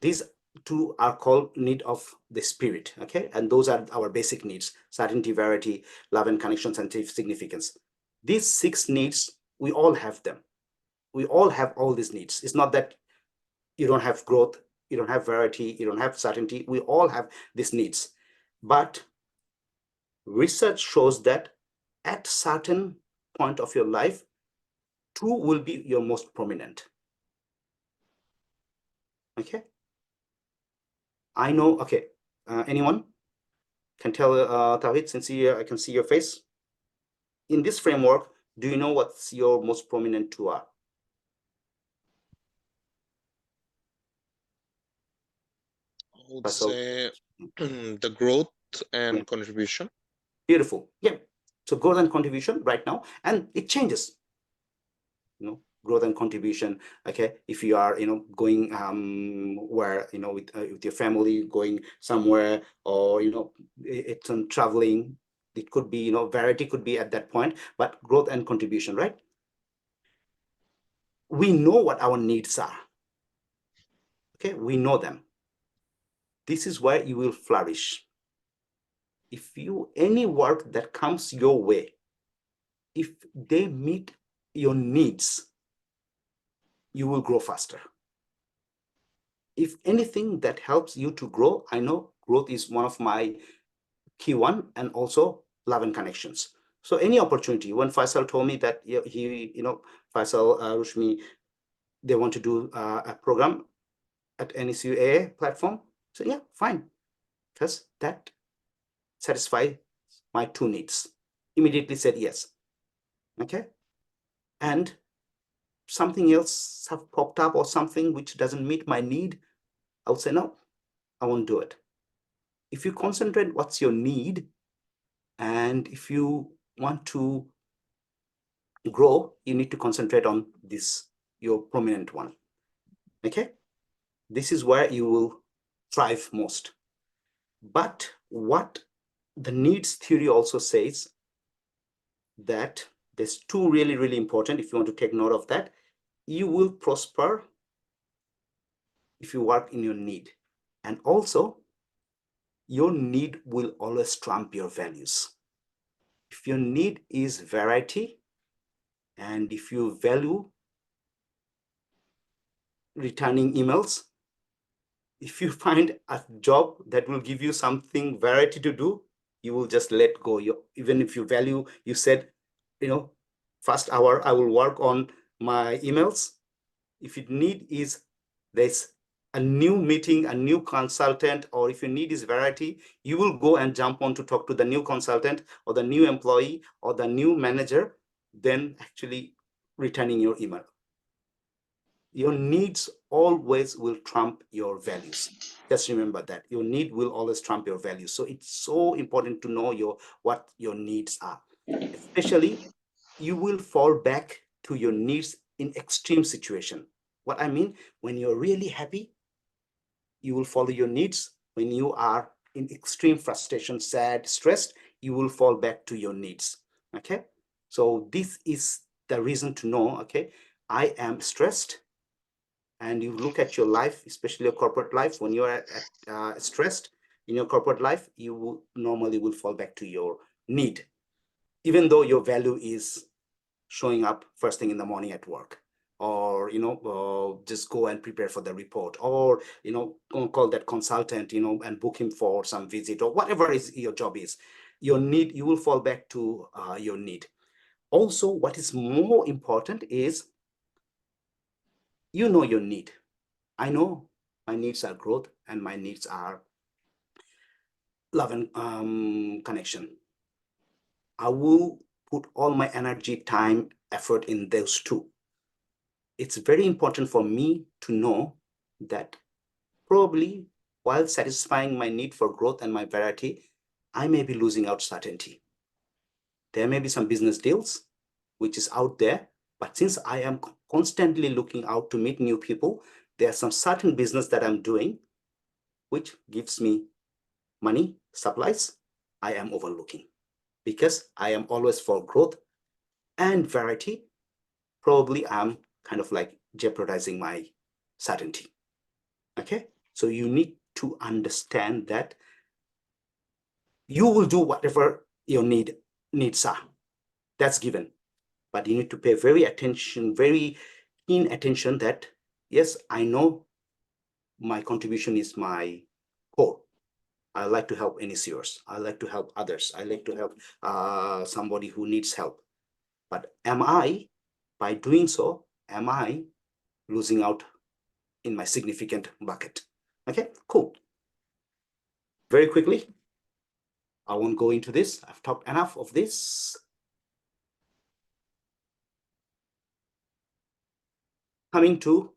These two are called need of the spirit, okay? And those are our basic needs: certainty, verity, love and connection, scientific significance. These 6 needs, we all have them. We all have all these needs. It's not that you don't have growth, you don't have verity, you don't have certainty. We all have these needs. But research shows that at certain point of your life, 2 will be your most prominent. Okay. I know. Okay. Anyone can tell Tawhid, since I can see your face. In this framework, do you know what's your most prominent 2 are? I would Russell? say the growth and contribution. Beautiful. Yeah. So growth and contribution right now, and it changes. Growth and contribution. Okay, if you are going where with your family, going somewhere, or it's on traveling, it could be variety could be at that point, but growth and contribution, right? We know what our needs are. Okay, we know them. This is where you will flourish. If any work that comes your way, if they meet your needs, you will grow faster. If anything that helps you to grow, I know growth is one of my key one, and also love and connections. So any opportunity, when Faisal told me that Faisal, Rushmi, they want to do a program at NSUA platform. So yeah, fine, because that satisfies my two needs. Immediately said yes. Okay. And something else have popped up or something which doesn't meet my need, I would say, no, I won't do it. If you concentrate what's your need, and if you want to grow, you need to concentrate on this, your prominent one. Okay. This is where you will thrive most. But what the needs theory also says, that there's two really important, if you want to take note of that. You will prosper if you work in your need, and also your need will always trump your values. If your need is variety, and if you value returning emails, if you find a job that will give you something variety to do, you will just let go. Even if you value, you said, first hour I will work on my emails. If you need is there's a new meeting, a new consultant, or if your need is variety, you will go and jump on to talk to the new consultant or the new employee or the new manager, then actually returning your email. Your needs always will trump your values. Just remember that your need will always trump your values. So it's so important to know what your needs are. Especially, you will fall back to your needs in extreme situation. What I mean, when you're really happy, you will follow your needs. When you are in extreme frustration, sad, stressed, you will fall back to your needs. Okay. So this is the reason to know, okay, I am stressed. And you look at your life, especially your corporate life, when you're stressed in your corporate life, you will normally fall back to your need, even though your value is showing up first thing in the morning at work, or just go and prepare for the report, or call that consultant and book him for some visit, or whatever is your job is. Your need, you will fall back to your need. Also, what is more important is your need. I know my needs are growth, and my needs are love and connection. I will put all my energy, time, effort in those two. It's very important for me to know that probably while satisfying my need for growth and my variety, I may be losing out certainty. There may be some business deals which is out there, but since I am constantly looking out to meet new people, there are some certain business that I'm doing which gives me money, supplies, I am overlooking, because I am always for growth and variety. Probably I'm kind of like jeopardizing my certainty. Okay, so you need to understand that you will do whatever your needs are. That's given, but you need to pay very keen attention that yes, I know my contribution is my core. I like to help NSCers. I like to help others. I like to help somebody who needs help. But by doing so, am I losing out in my significant bucket? Okay, cool. Very quickly, I won't go into this. I've talked enough of this. Coming to,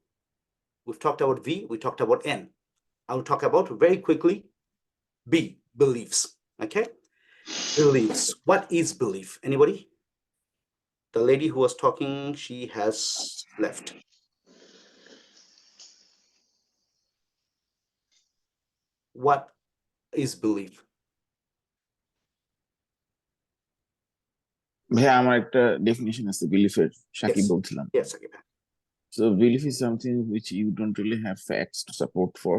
we've talked about V, we talked about N. I'll talk about very quickly B, beliefs. Okay, beliefs. What is belief? Anybody? The lady who was talking, she has left. What is belief? ভাইয়া আমার একটা definition আছে বিলিফের, Shakib Yes. বলছিলাম। Yes, Sakib. So belief is something which you don't really have facts to support for.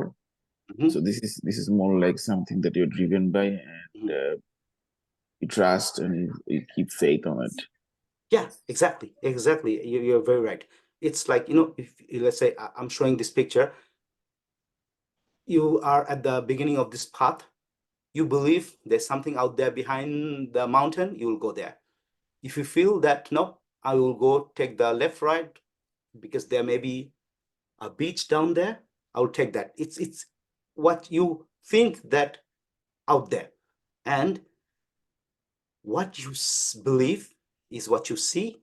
So this is more like something that you're driven by, and you trust and you keep faith on it. Yeah, exactly. You're very right. It's like, if let's say I'm showing this picture, you are at the beginning of this path, you believe there's something out there behind the mountain, you will go there. If you feel that, no, I will go take the left, right, because there may be a beach down there, I will take that. It's what you think that out there. And what you believe is what you see,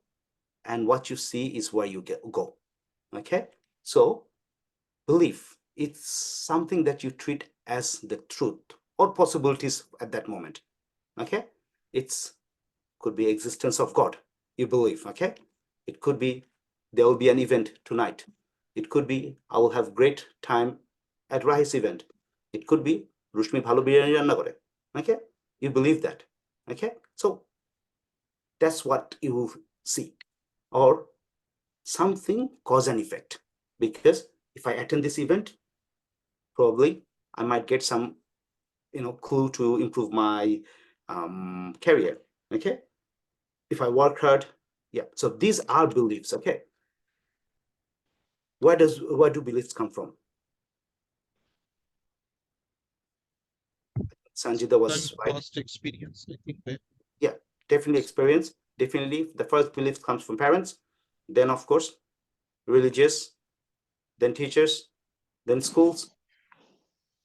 and what you see is where you go. Okay? So belief, it's something that you treat as the truth or possibilities at that moment. Okay? It's could be existence of God, you believe. Okay? It could be there will be an event tonight. It could be I will have great time at Rahi's event. It could be Rushmi bhalo biryani ranna kore. Okay? You believe that. Okay? So that's what you see. Or something cause and effect. Because if I attend this event, probably I might get some clue to improve my career. Okay? If I work hard, yeah. So these are beliefs. Okay. Where do beliefs come from? Sanjida was right. Past experience, I think. Right? Yeah, definitely experience. Definitely, the first belief comes from parents. Then, of course, religious. Then teachers. Then schools.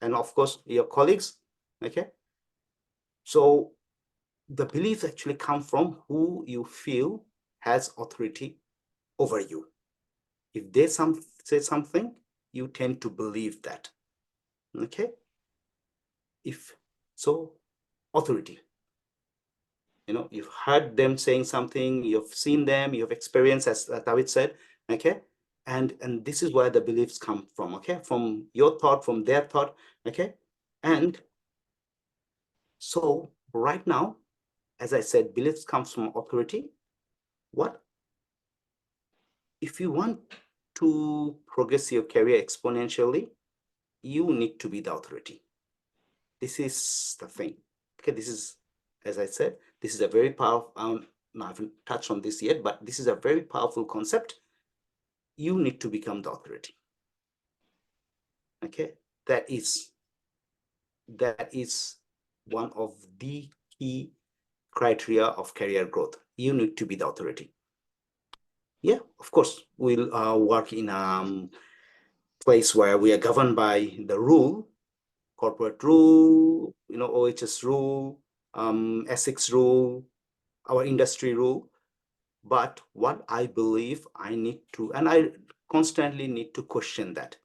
And of course, your colleagues. Okay. So the beliefs actually come from who you feel has authority over you. If they say something, you tend to believe that. Okay. If so, authority. You've heard them saying something, you've seen them, you've experienced, as David said. Okay. And this is where the beliefs come from. Okay. From your thought, from their thought. Okay. And so right now, as I said, beliefs comes from authority. What if you want to progress your career exponentially? You need to be the authority. This is the thing. Okay, this is, as I said, this is a very powerful, I haven't touched on this yet, but this is a very powerful concept. You need to become the authority. Okay, that is one of the key criteria of career growth. You need to be the authority. Yeah, of course, we'll work in a place where we are governed by the rule, corporate rule, OHS rule, ethics rule, our industry rule. But what I believe I need to, and I constantly need to question that,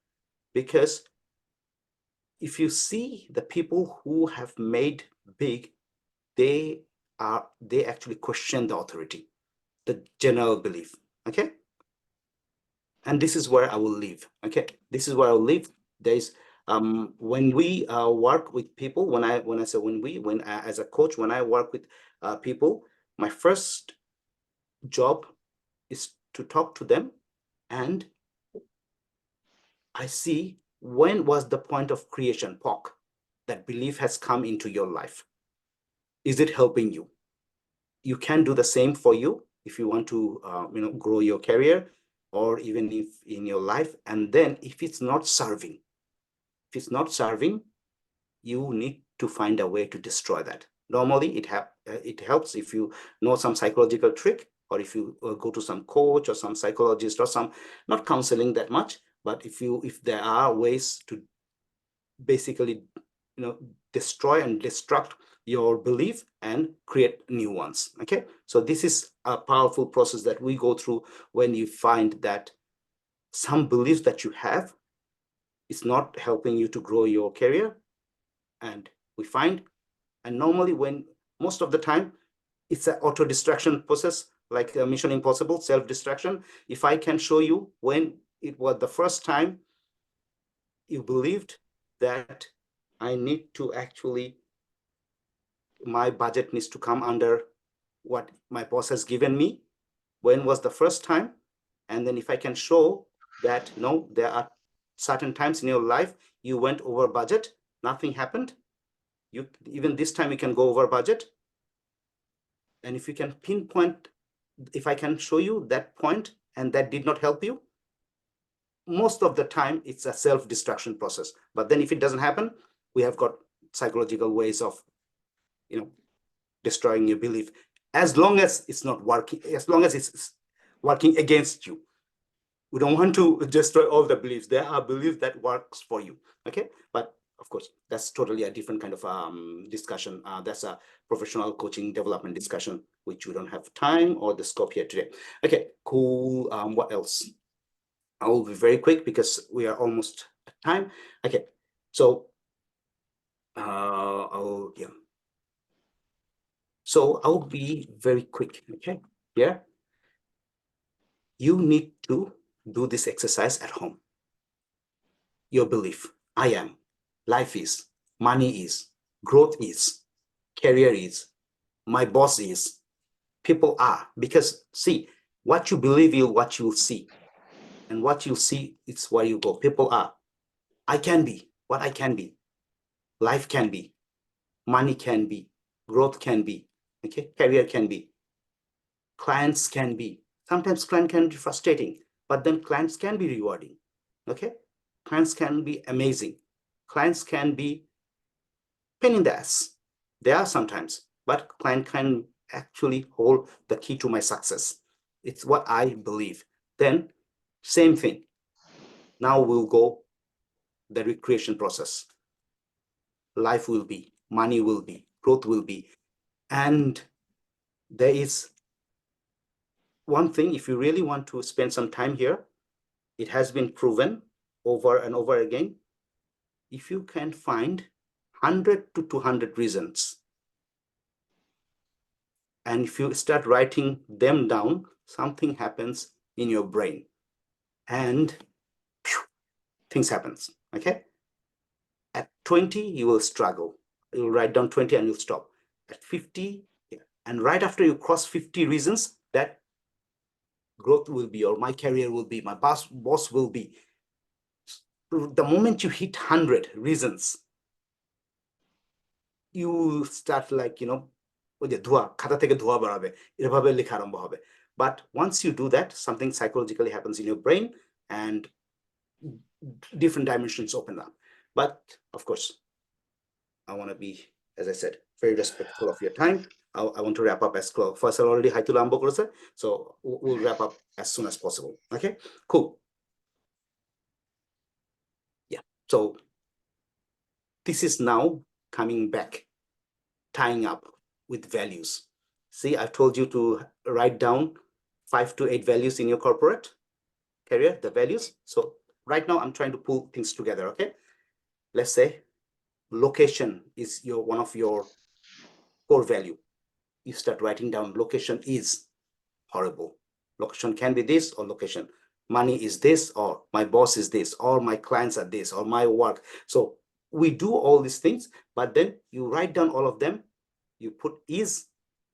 because if you see the people who have made big, they actually question the authority, the general belief. Okay. And this is where I will live. Okay. This is where I'll live. There's when we work with people, when I say when as a coach, when I work with people, my first job is to talk to them, and I see when was the point of creation, POC, that belief has come into your life. Is it helping you? You can do the same for you if you want to grow your career, or even if in your life. And then if it's not serving, you need to find a way to destroy that. Normally it helps if you know some psychological trick, or if you go to some coach or some psychologist, or some, not counseling that much, but if there are ways to basically destroy and destruct your belief and create new ones. Okay, so this is a powerful process that we go through when you find that some beliefs that you have is not helping you to grow your career. And we find, and normally, when most of the time, it's an auto destruction process, like Mission Impossible, self-destruction. If I can show you when it was the first time you believed that I need to actually, my budget needs to come under what my boss has given me, when was the first time? And then if I can show that, no, there are certain times in your life you went over budget, nothing happened. Even this time you can go over budget. And if you can pinpoint, if I can show you that point and that did not help you, most of the time it's a self-destruction process. But then if it doesn't happen, we have got psychological ways of, destroying your belief, as long as it's not working, as long as it's working against you. We don't want to destroy all the beliefs. There are beliefs that works for you, okay? But of course, that's totally a different kind of discussion. That's a professional coaching development discussion, which we don't have time or the scope here today. Okay, cool. What else? I will be very quick because we are almost at time. Okay, so I'll be very quick. Okay, yeah. You need to do this exercise at home. Your belief: I am, life is, money is, growth is, career is, my boss is, people are. Because see, what you believe is what you'll see, and what you see, it's where you go. People are. I can be what I can be. Life can be, money can be, growth can be, okay, career can be, clients can be. Sometimes client can be frustrating, but then clients can be rewarding. Okay, clients can be amazing. Clients can be pain in the ass. There are sometimes, but client can actually hold the key to my success. It's what I believe. Then same thing. Now we'll go the recreation process. Life will be, money will be, growth will be. And there is one thing, if you really want to spend some time here, it has been proven over and over again. If you can find 100 to 200 reasons, and if you start writing them down, something happens in your brain and things happens, okay? At 20, you will struggle. You'll write down 20 and you'll stop. At 50, and right after you cross 50 reasons, that growth will be, or my career will be, my boss will be. The moment you hit 100 reasons, you start like, ওই যে ধোঁয়া, খাতা থেকে ধোঁয়া বেরোবে, এভাবে লেখা আরম্ভ হবে. But once you do that, something psychologically happens in your brain and different dimensions open up. But of course, I want to be, as I said, very respectful of your time. I want to wrap up as close. First, already Haitu Lambo Kurose, so we'll wrap up as soon as possible. Okay, cool. Yeah, so this is now coming back, tying up with values. See, I've told you to write down 5 to 8 values in your corporate career, the values. So right now I'm trying to pull things together, okay? Let's say location is one of your core value. You start writing down location is horrible. Location can be this, or location. Money is this, or my boss is this, or my clients are this, or my work. So we do all these things, but then you write down all of them. You put is,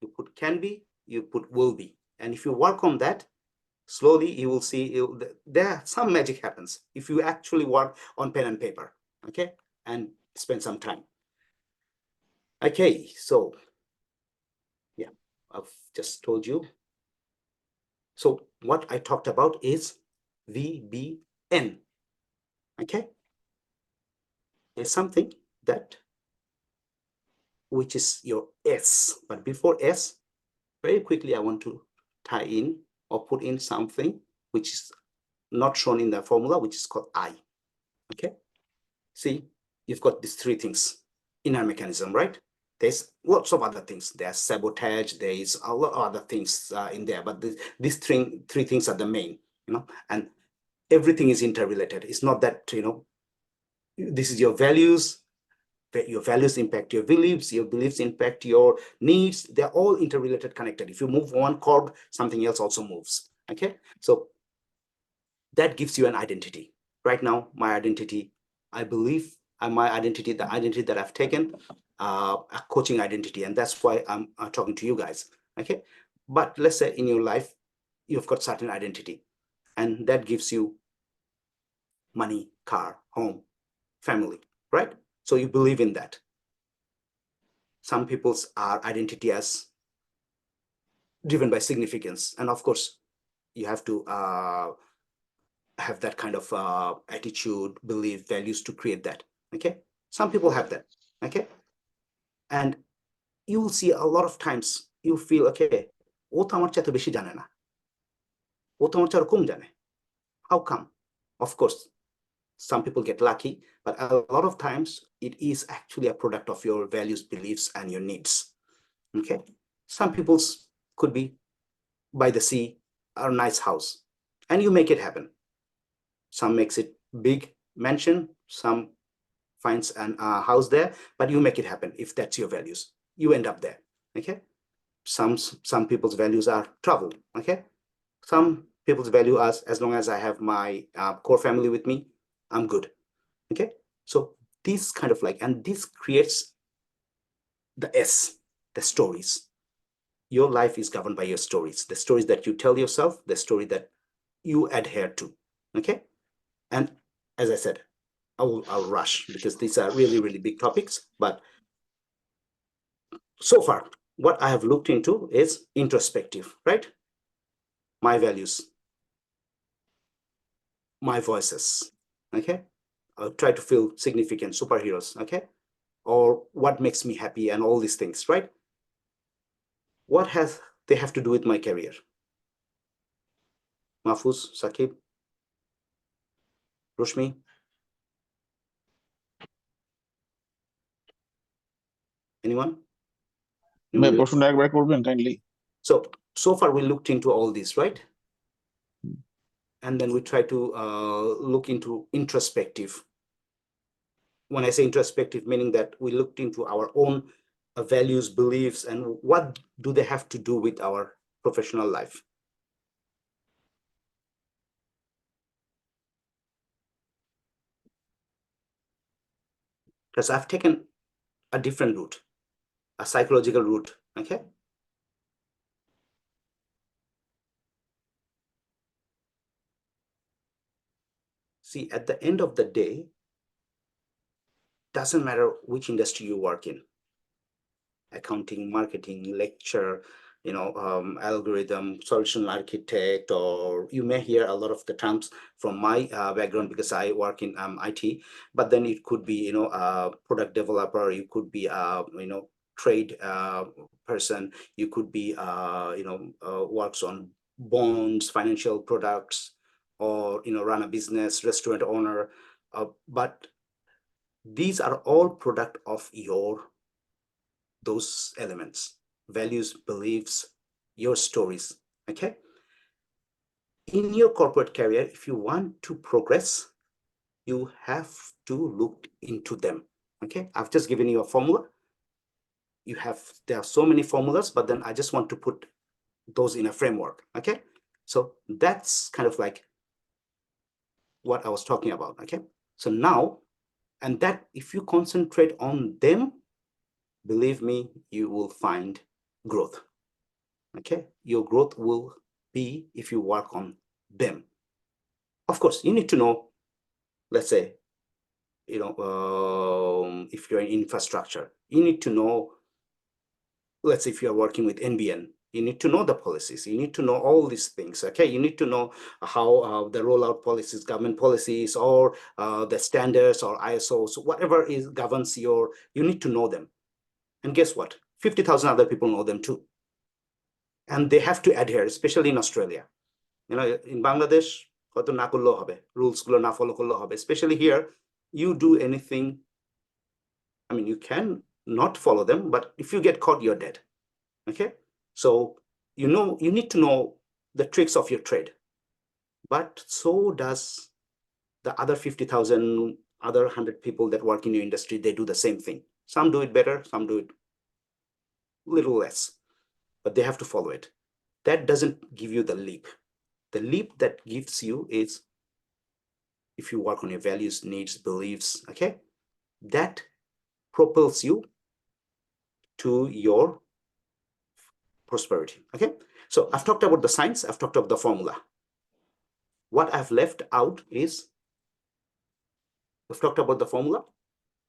you put can be, you put will be. And if you work on that, slowly you will see there some magic happens if you actually work on pen and paper, okay, and spend some time. Okay, so yeah, I've just told you. So what I talked about is VBN, okay? There's something that which is your S, but before S, very quickly I want to tie in or put in something which is not shown in the formula, which is called I, okay? See, you've got these 3 things, inner mechanism, right? There's lots of other things. There's sabotage, there is a lot of other things in there, but these 3 things are the main, and everything is interrelated. It's not that, this is your values impact your beliefs impact your needs. They're all interrelated, connected. If you move one cord, something else also moves, okay? So that gives you an identity. Right now, my identity, I believe, the identity that I've taken, a coaching identity, and that's why I'm talking to you guys, okay? But let's say in your life, you've got certain identity, and that gives you money, car, home, family, right? So you believe in that. Some people's are identity as driven by significance, and of course, you have to have that kind of attitude, belief, values to create that, okay? Some people have that, okay? And you will see a lot of times you feel, okay, ও তো আমার চাইতে বেশি জানে না, ও তো আমার চাইতে কম জানে। How come? Of course, some people get lucky, but a lot of times it is actually a product of your values, beliefs, and your needs, okay? Some people's could be by the sea, or a nice house, and you make it happen. Some makes it big mansion, some finds a house there, but you make it happen. If that's your values, you end up there, okay? Some people's values are travel, okay? Some people's value as long as I have my core family with me, I'm good, okay? So this kind of like, and this creates the S, the stories. Your life is governed by your stories, the stories that you tell yourself, the story that you adhere to, okay? And as I said, I'll rush because these are really, really big topics, but so far, what I have looked into is introspective, right? My values, my voices, okay? I'll try to feel significant, superheroes, okay? Or what makes me happy and all these things, right? What has they have to do with my career? Mahfuz, Sakib, Rushmi? Anyone? ভাই প্রশ্নটা একবার করবেন kindly? So far we looked into all these, right? And then we try to look into introspective. When I say introspective, meaning that we looked into our own values, beliefs, and what do they have to do with our professional life. Because I've taken a different route, a psychological route, okay? See, at the end of the day, doesn't matter which industry you work in, accounting, marketing, lecture, algorithm, solution architect, or you may hear a lot of the terms from my background because I work in IT, but then it could be, a product developer, you could be, trade person, you could be, works on bonds, financial products, or, run a business, restaurant owner, but these are all product of those elements, values, beliefs, your stories, okay? In your corporate career, if you want to progress, you have to look into them, okay? I've just given you a formula. There are so many formulas, but then I just want to put those in a framework, okay? So that's kind of like what I was talking about, okay? So now, and that if you concentrate on them, believe me, you will find growth, okay? Your growth will be if you work on them. Of course, you need to know, let's say, if you're in infrastructure, you need to know, let's say if you're working with NBN, you need to know the policies, you need to know all these things, okay? You need to know how the rollout policies, government policies, or the standards or ISOs, whatever governs you need to know them. And guess what? 50,000 other people know them too. And they have to adhere, especially in Australia. In Bangladesh, হয়তো না করলেও হবে, rules গুলো না follow করলেও হবে. Especially here, you do anything, I mean, you can not follow them, but if you get caught, you're dead, okay? So, you need to know the tricks of your trade, but so does the other 50,000, other 100 people that work in your industry. They do the same thing. Some do it better, some do it little less, but they have to follow it. That doesn't give you the leap. The leap that gives you is if you work on your values, needs, beliefs, okay? That propels you to your prosperity, okay? So I've talked about the science, I've talked about the formula. What I've left out is, I've talked about the formula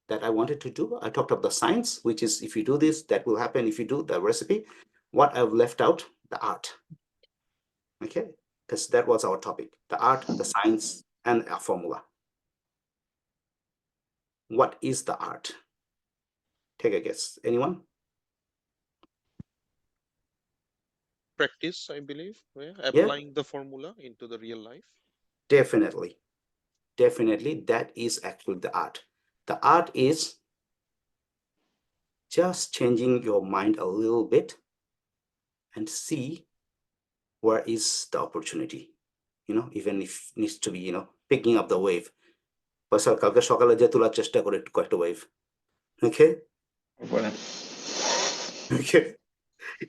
that I wanted to do. I talked about the science, which is if you do this, that will happen. If you do the recipe, what I've left out, the art, okay? Because that was our topic, the art, the science, and a formula. What is the art? Take a guess. Anyone? Practice, I believe, applying the formula into the real life. Definitely. Definitely, that is actually the art. The art is just changing your mind a little bit and see where is the opportunity, even if it needs to be, picking up the wave. কালকে সকালে যে তোলার চেষ্টা করে কয়েকটা wave. Okay? Okay.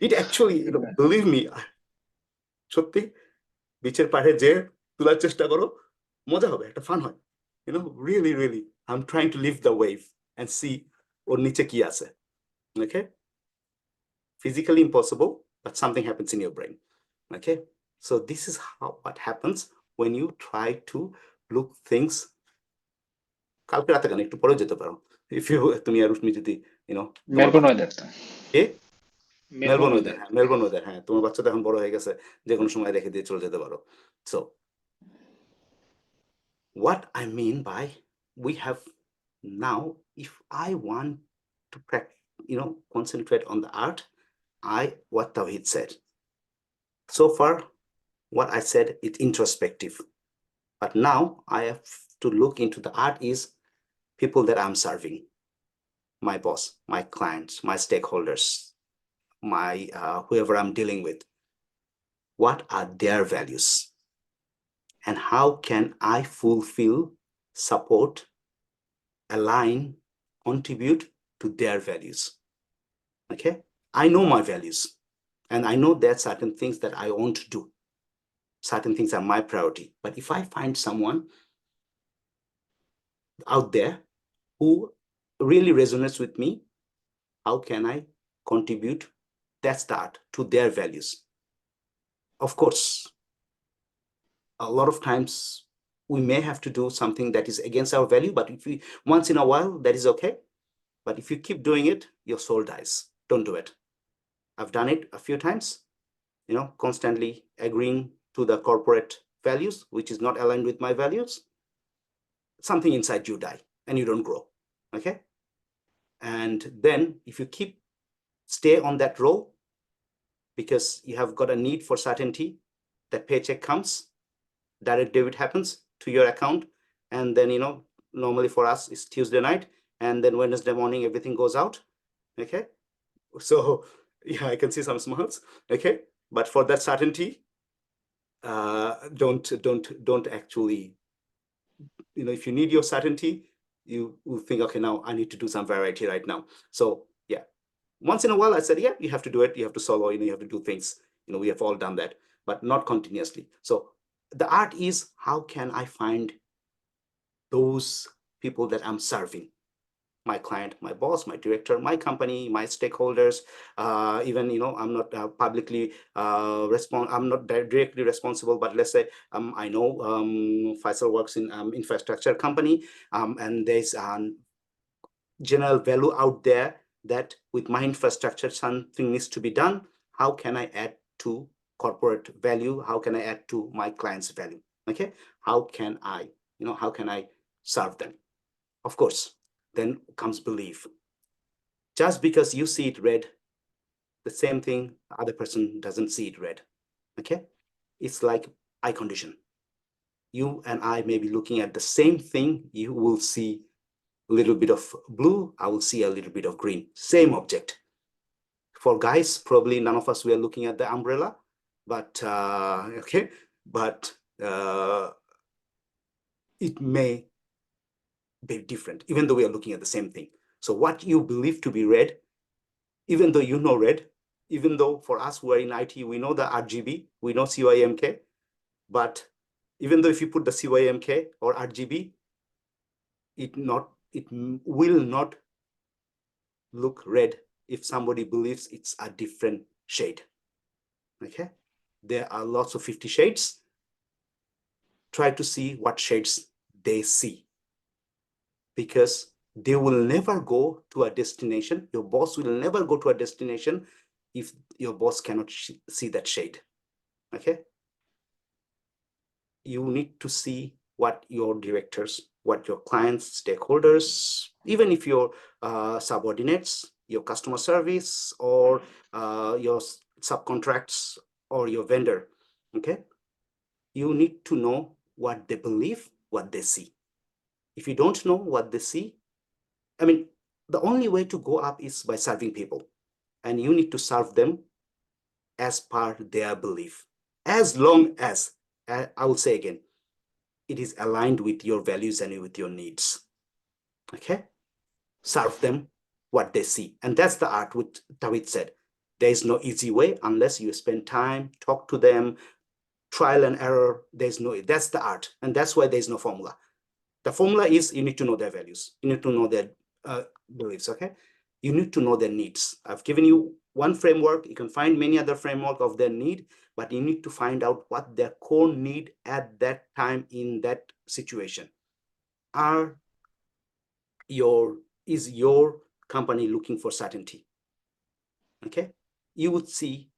It actually, believe me, সত্যি বিচের পাড়ে যে তোলার চেষ্টা করো, মজা হবে, একটা ফান হয়. Really, really, I'm trying to lift the wave and see ওর নিচে কি আছে. Okay? Physically impossible, but something happens in your brain. Okay? So this is what happens when you try to look things. কালকে রাতে কেন, একটু পরেও যেতে পারো. If you, তুমি আর রুশনি যদি, মেলবোর্ন ওয়েদার তো মেলবোর্ন ওয়েদার, হ্যাঁ, তোমার বাচ্চা তো এখন বড় হয়ে গেছে, যে কোনো সময় রেখে দিয়ে চলে যেতে পারো. So what I mean by we have now, if I want to concentrate on the art, what Tawhid said. So far, what I said is introspective. But now I have to look into the art is people that I'm serving. My boss, my clients, my stakeholders, my whoever I'm dealing with. What are their values? And how can I fulfill, support, align, contribute to their values? Okay? I know my values, and I know there are certain things that I want to do. Certain things are my priority. But if I find someone out there who really resonates with me, how can I contribute that start to their values? Of course, a lot of times we may have to do something that is against our value, but if we once in a while, that is okay. But if you keep doing it, your soul dies. Don't do it. I've done it a few times, constantly agreeing to the corporate values, which is not aligned with my values. Something inside you die and you don't grow. Okay? And then if you stay on that role because you have got a need for certainty, that paycheck comes, direct debit happens to your account, and then normally for us it's Tuesday night, and then Wednesday morning everything goes out. Okay, so yeah, I can see some smiles. Okay, but for that certainty, don't actually, if you need your certainty, you will think, okay, now I need to do some variety right now. So yeah, once in a while I said, yeah, you have to do it, you have to solo, you have to do things, we have all done that, but not continuously. So the art is, how can I find those people that I'm serving? My client, my boss, my director, my company, my stakeholders, even, I'm not publicly I'm not directly responsible, but let's say I know Faisal works in infrastructure company, and there's general value out there that with my infrastructure something needs to be done. How can I add to corporate value? How can I add to my client's value? Okay, how can I serve them? Of course, then comes belief. Just because you see it red, the same thing, the other person doesn't see it red. Okay, it's like eye condition. You and I may be looking at the same thing. You will see a little bit of blue, I will see a little bit of green, same object. For guys, probably none of us we are looking at the umbrella, but okay, but it may be different, even though we are looking at the same thing. So what you believe to be red, even though you know red, even though for us who are in IT, we know the RGB, we know CYMK, but even though if you put the CYMK or RGB, it will not look red if somebody believes it's a different shade. Okay, there are lots of 50 shades. Try to see what shades they see, because they will never go to a destination. Your boss will never go to a destination if your boss cannot see that shade. Okay, you need to see what your directors, what your clients, stakeholders, even if your subordinates, your customer service, or your subcontracts, or your vendor, okay? You need to know what they believe, what they see. If you don't know what they see, I mean, the only way to go up is by serving people, and you need to serve them as per their belief, as long as, I will say again, it is aligned with your values and with your needs. Okay? Serve them what they see. And that's the art, which David said. There is no easy way unless you spend time, talk to them, trial and error. There's no, that's the art. And that's why there's no formula. The formula is you need to know their values. You need to know their beliefs, okay? You need to know their needs. I've given you one framework. You can find many other framework of their need, but you need to find out what their core need at that time in that situation. Is your company looking for certainty? Okay, you would see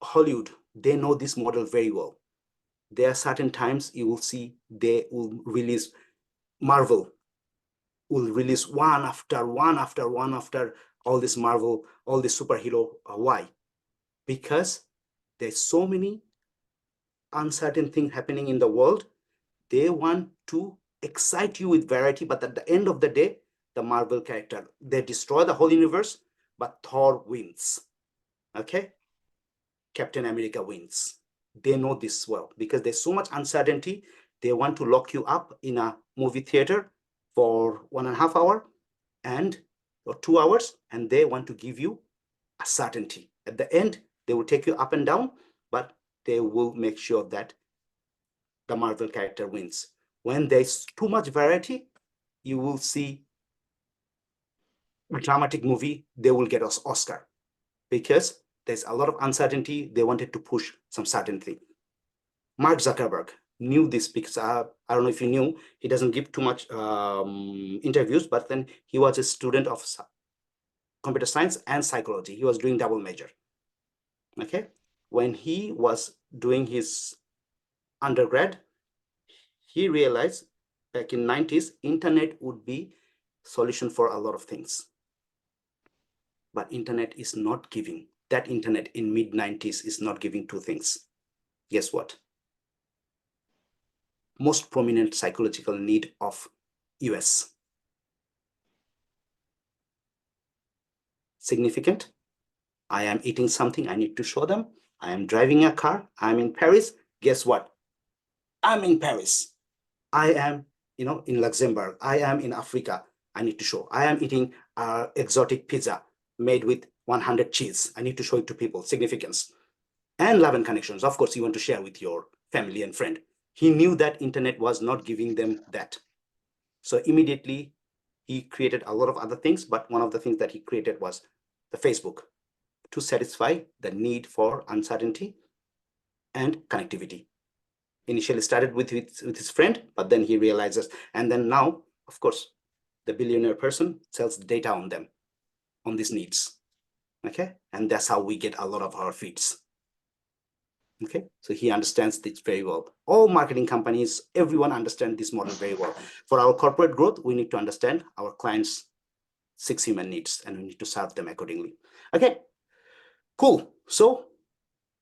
Hollywood, they know this model very well. There are certain times you will see they will release, Marvel will release one after one after one after all this Marvel, all this superhero. Why? Because there's so many uncertain things happening in the world. They want to excite you with variety, but at the end of the day, the Marvel character, they destroy the whole universe, but Thor wins. Okay? Captain America wins. They know this well because there's so much uncertainty. They want to lock you up in a movie theater for 1.5 hours or 2 hours, and they want to give you a certainty. At the end, they will take you up and down, but they will make sure that the Marvel character wins. When there's too much variety, you will see a dramatic movie, they will get us Oscar because there's a lot of uncertainty. They wanted to push some certainty. Mark Zuckerberg knew this because I don't know if you knew, he doesn't give too much interviews, but then he was a student of computer science and psychology. He was doing double major. Okay, when he was doing his undergrad, he realized back in 90s, internet would be solution for a lot of things. But internet is not giving. That internet in mid 90s is not giving two things. Guess what? Most prominent psychological need of US. Significant. I am eating something, I need to show them. I am driving a car, I'm in Paris. Guess what? I'm in Paris. I am, in Luxembourg. I am in Africa. I need to show. I am eating exotic pizza made with 100 cheese. I need to show it to people. Significance. And love and connections. Of course, you want to share with your family and friend. He knew that internet was not giving them that. So immediately he created a lot of other things, but one of the things that he created was the Facebook to satisfy the need for uncertainty and connectivity. Initially started with his friend, but then he realizes, and then now, of course, the billionaire person sells data on them, on these needs. Okay, and that's how we get a lot of our feeds. Okay, so he understands this very well. All marketing companies, everyone understands this model very well. For our corporate growth, we need to understand our clients' 6 human needs, and we need to serve them accordingly. Okay, cool. So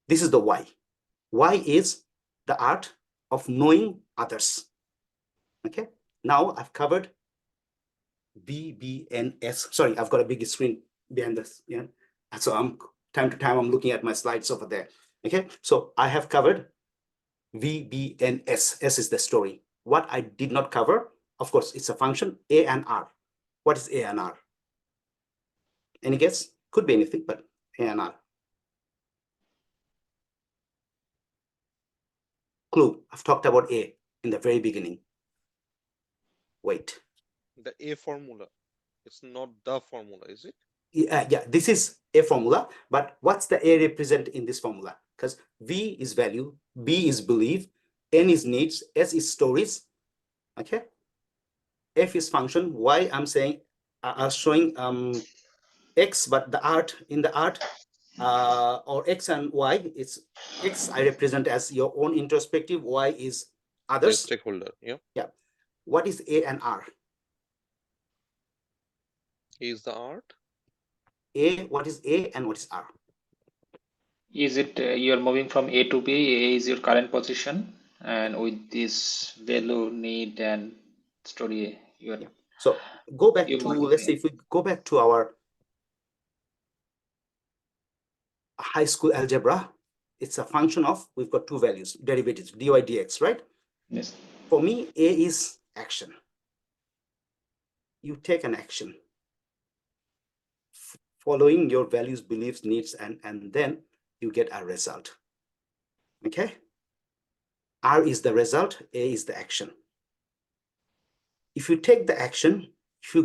this is the why. Why is the art of knowing others. Okay, now I've covered VBNS. Sorry, I've got a big screen behind this. Yeah, so time to time I'm looking at my slides over there. Okay, so I have covered VBNS. S is the story. What I did not cover, of course, it's a function A and R. What is A and R? Any guess? Could be anything, but A and R. Clue. I've talked about A in the very beginning. Wait. The A formula. It's not the formula, is it? Yeah, this is a formula, but what's the A represent in this formula? Because V is value, B is belief, N is needs, S is stories. Okay, F is function. Why I'm saying showing X, but the art, in the art, or X and Y. It's X I represent as your own introspective, Y is The others. stakeholder, yeah. What is A and R? Is the art. What is A and what is R? Is it you're moving from A to B? A is your current position, and with this value, need, and story, you're Yeah. So go back you're to, moving let's to say if we go back to our high school algebra, it's a function of, we've got two values, derivatives, dy dx, right? yes. For me, A is action. You take an action following your values, beliefs, needs, and then you get a result. Okay? R is the result, A is the action. If you take the action, if you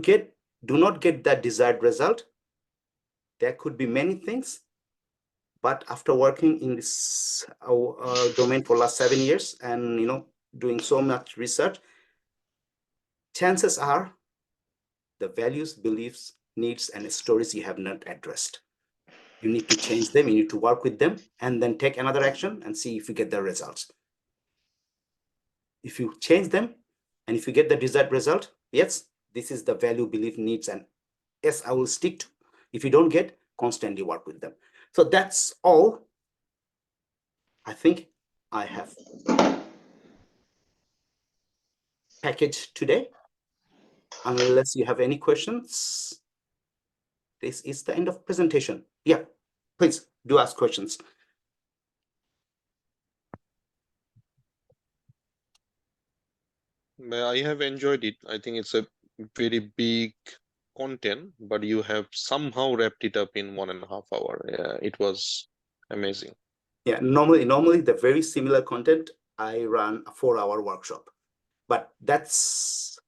do not get that desired result, there could be many things, but after working in this domain for last 7 years and doing so much research, chances are the values, beliefs, needs, and stories you have not addressed. You need to change them, you need to work with them, and then take another action and see if you get the results. If you change them, and if you get the desired result, yes, this is the value, belief, needs, and yes, I will stick to. If you don't get, constantly work with them. So that's all I think I have packaged today. Unless you have any questions, this is the end of presentation. Yeah, please do ask questions. I have enjoyed it. I think it's a very big content, but you have somehow wrapped it up in 1.5 hours. It was amazing. Yeah, normally the very similar content, I run a 4-hour workshop, but that's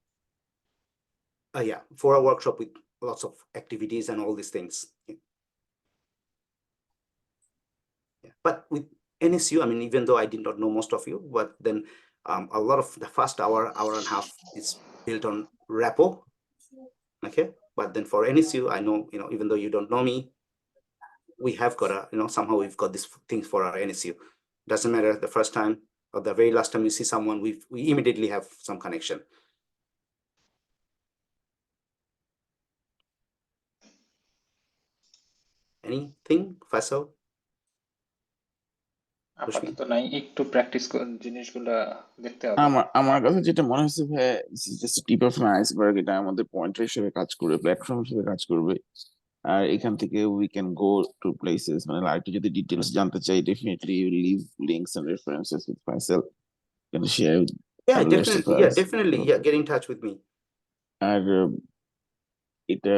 yeah, 4-hour workshop with lots of activities and all these things. Yeah. But with NSU, I mean, even though I did not know most of you, but then a lot of the first hour and a half is built on rapport. Okay, but then for NSU, I know, even though you don't know me, we have got somehow we've got these things for our NSU. Doesn't matter the first time or the very last time you see someone, we immediately have some connection. Anything, Faisal? আপাতত নাই, একটু practice জিনিসগুলো দেখতে হবে। আমার কাছে যেটা মনে হচ্ছে ভাই, জাস্ট টিপ অফ আইসবার্গ, এটা আমাদের পয়েন্টার হিসেবে কাজ করবে, প্ল্যাটফর্ম হিসেবে কাজ করবে। আর এখান থেকে we can go to places, মানে আরেকটু যদি ডিটেলস জানতে চাই, definitely you leave links and references with myself, can share with definitely, get in touch with me. আর এটা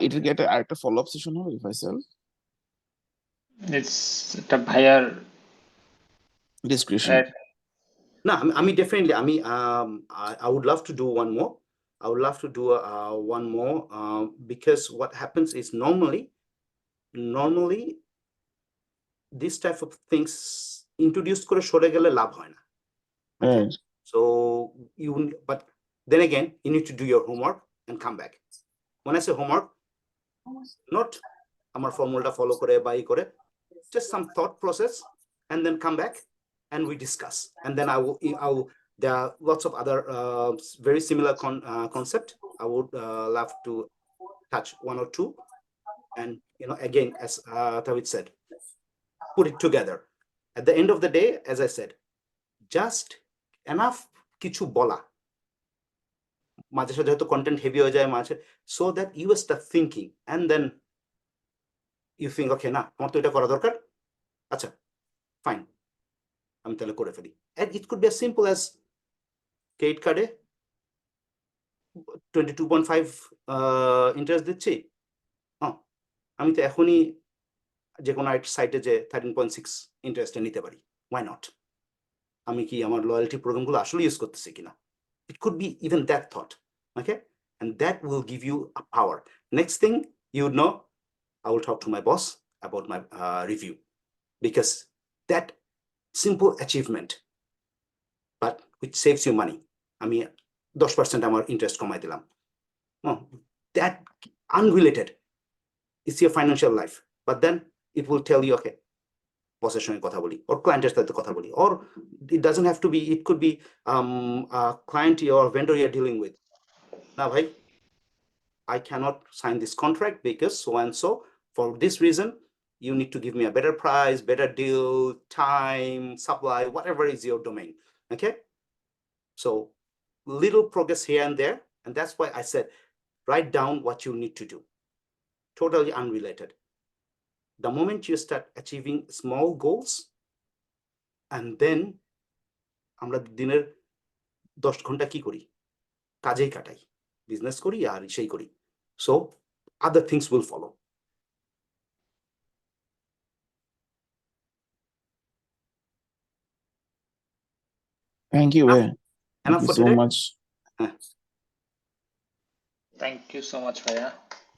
এটার কি আরেকটা ফলো আপ সেশন হবে ফাইসাল? এটা ভাইয়ার description. No, I mean definitely. I would love to do one more. I would love to do one more because what happens is normally this type of things introduced করে সরে গেলে লাভ হয় না. Okay? So but then again, you need to do your homework and come back. When I say homework, not আমার formula follow করে বা করে, just some thought process, and then come back and we discuss. And then I will there are lots of other very similar concept. I would love to touch one or two, and again, as Tawhid said, put it together. At the end of the day, as I said, just enough কিছু বলা, মাঝে সাঝে হয়তো content heavy হয়ে যায় মাঝে, so that you start thinking and then you think, okay, না আমার তো এটা করা দরকার, আচ্ছা ফাইন, আমি তাহলে করে ফেলি। And it could be as simple as credit কার্ডে 22.5 ইন্টারেস্ট দিচ্ছি, আমি তো এখনই যে কোনো একটা সাইটে যে 13.6 ইন্টারেস্টে নিতে পারি, why not? আমি কি আমার লয়্যালটি প্রোগ্রামগুলো আসলে ইউজ করতেছি কিনা? It could be even that thought, okay? And that will give you a power. Next thing you know, I will talk to my boss about my review, because that simple achievement, but which saves you money. আমি 10% আমার interest কমাই দিলাম, that unrelated, it's your financial life, but then it will tell you, okay, bossের সঙ্গে কথা বলি, or client-এর সাথে কথা বলি, or it doesn't have to be, it could be a client or vendor you're dealing with. Now, bhai, I cannot sign this contract because so and so, for this reason, you need to give me a better price, better deal, time, supply, whatever is your domain. Okay. So little progress here and there. And that's why I said, write down what you need to do. Totally unrelated. The moment you start achieving small goals, and then আমরা দিনের 10 ঘন্টা কি করি, কাজেই কাটাই, business করি আর সেই করি, so other things will follow. Thank you, Enough- Thank enough you for so today? much. Thank you so much ভাইয়া।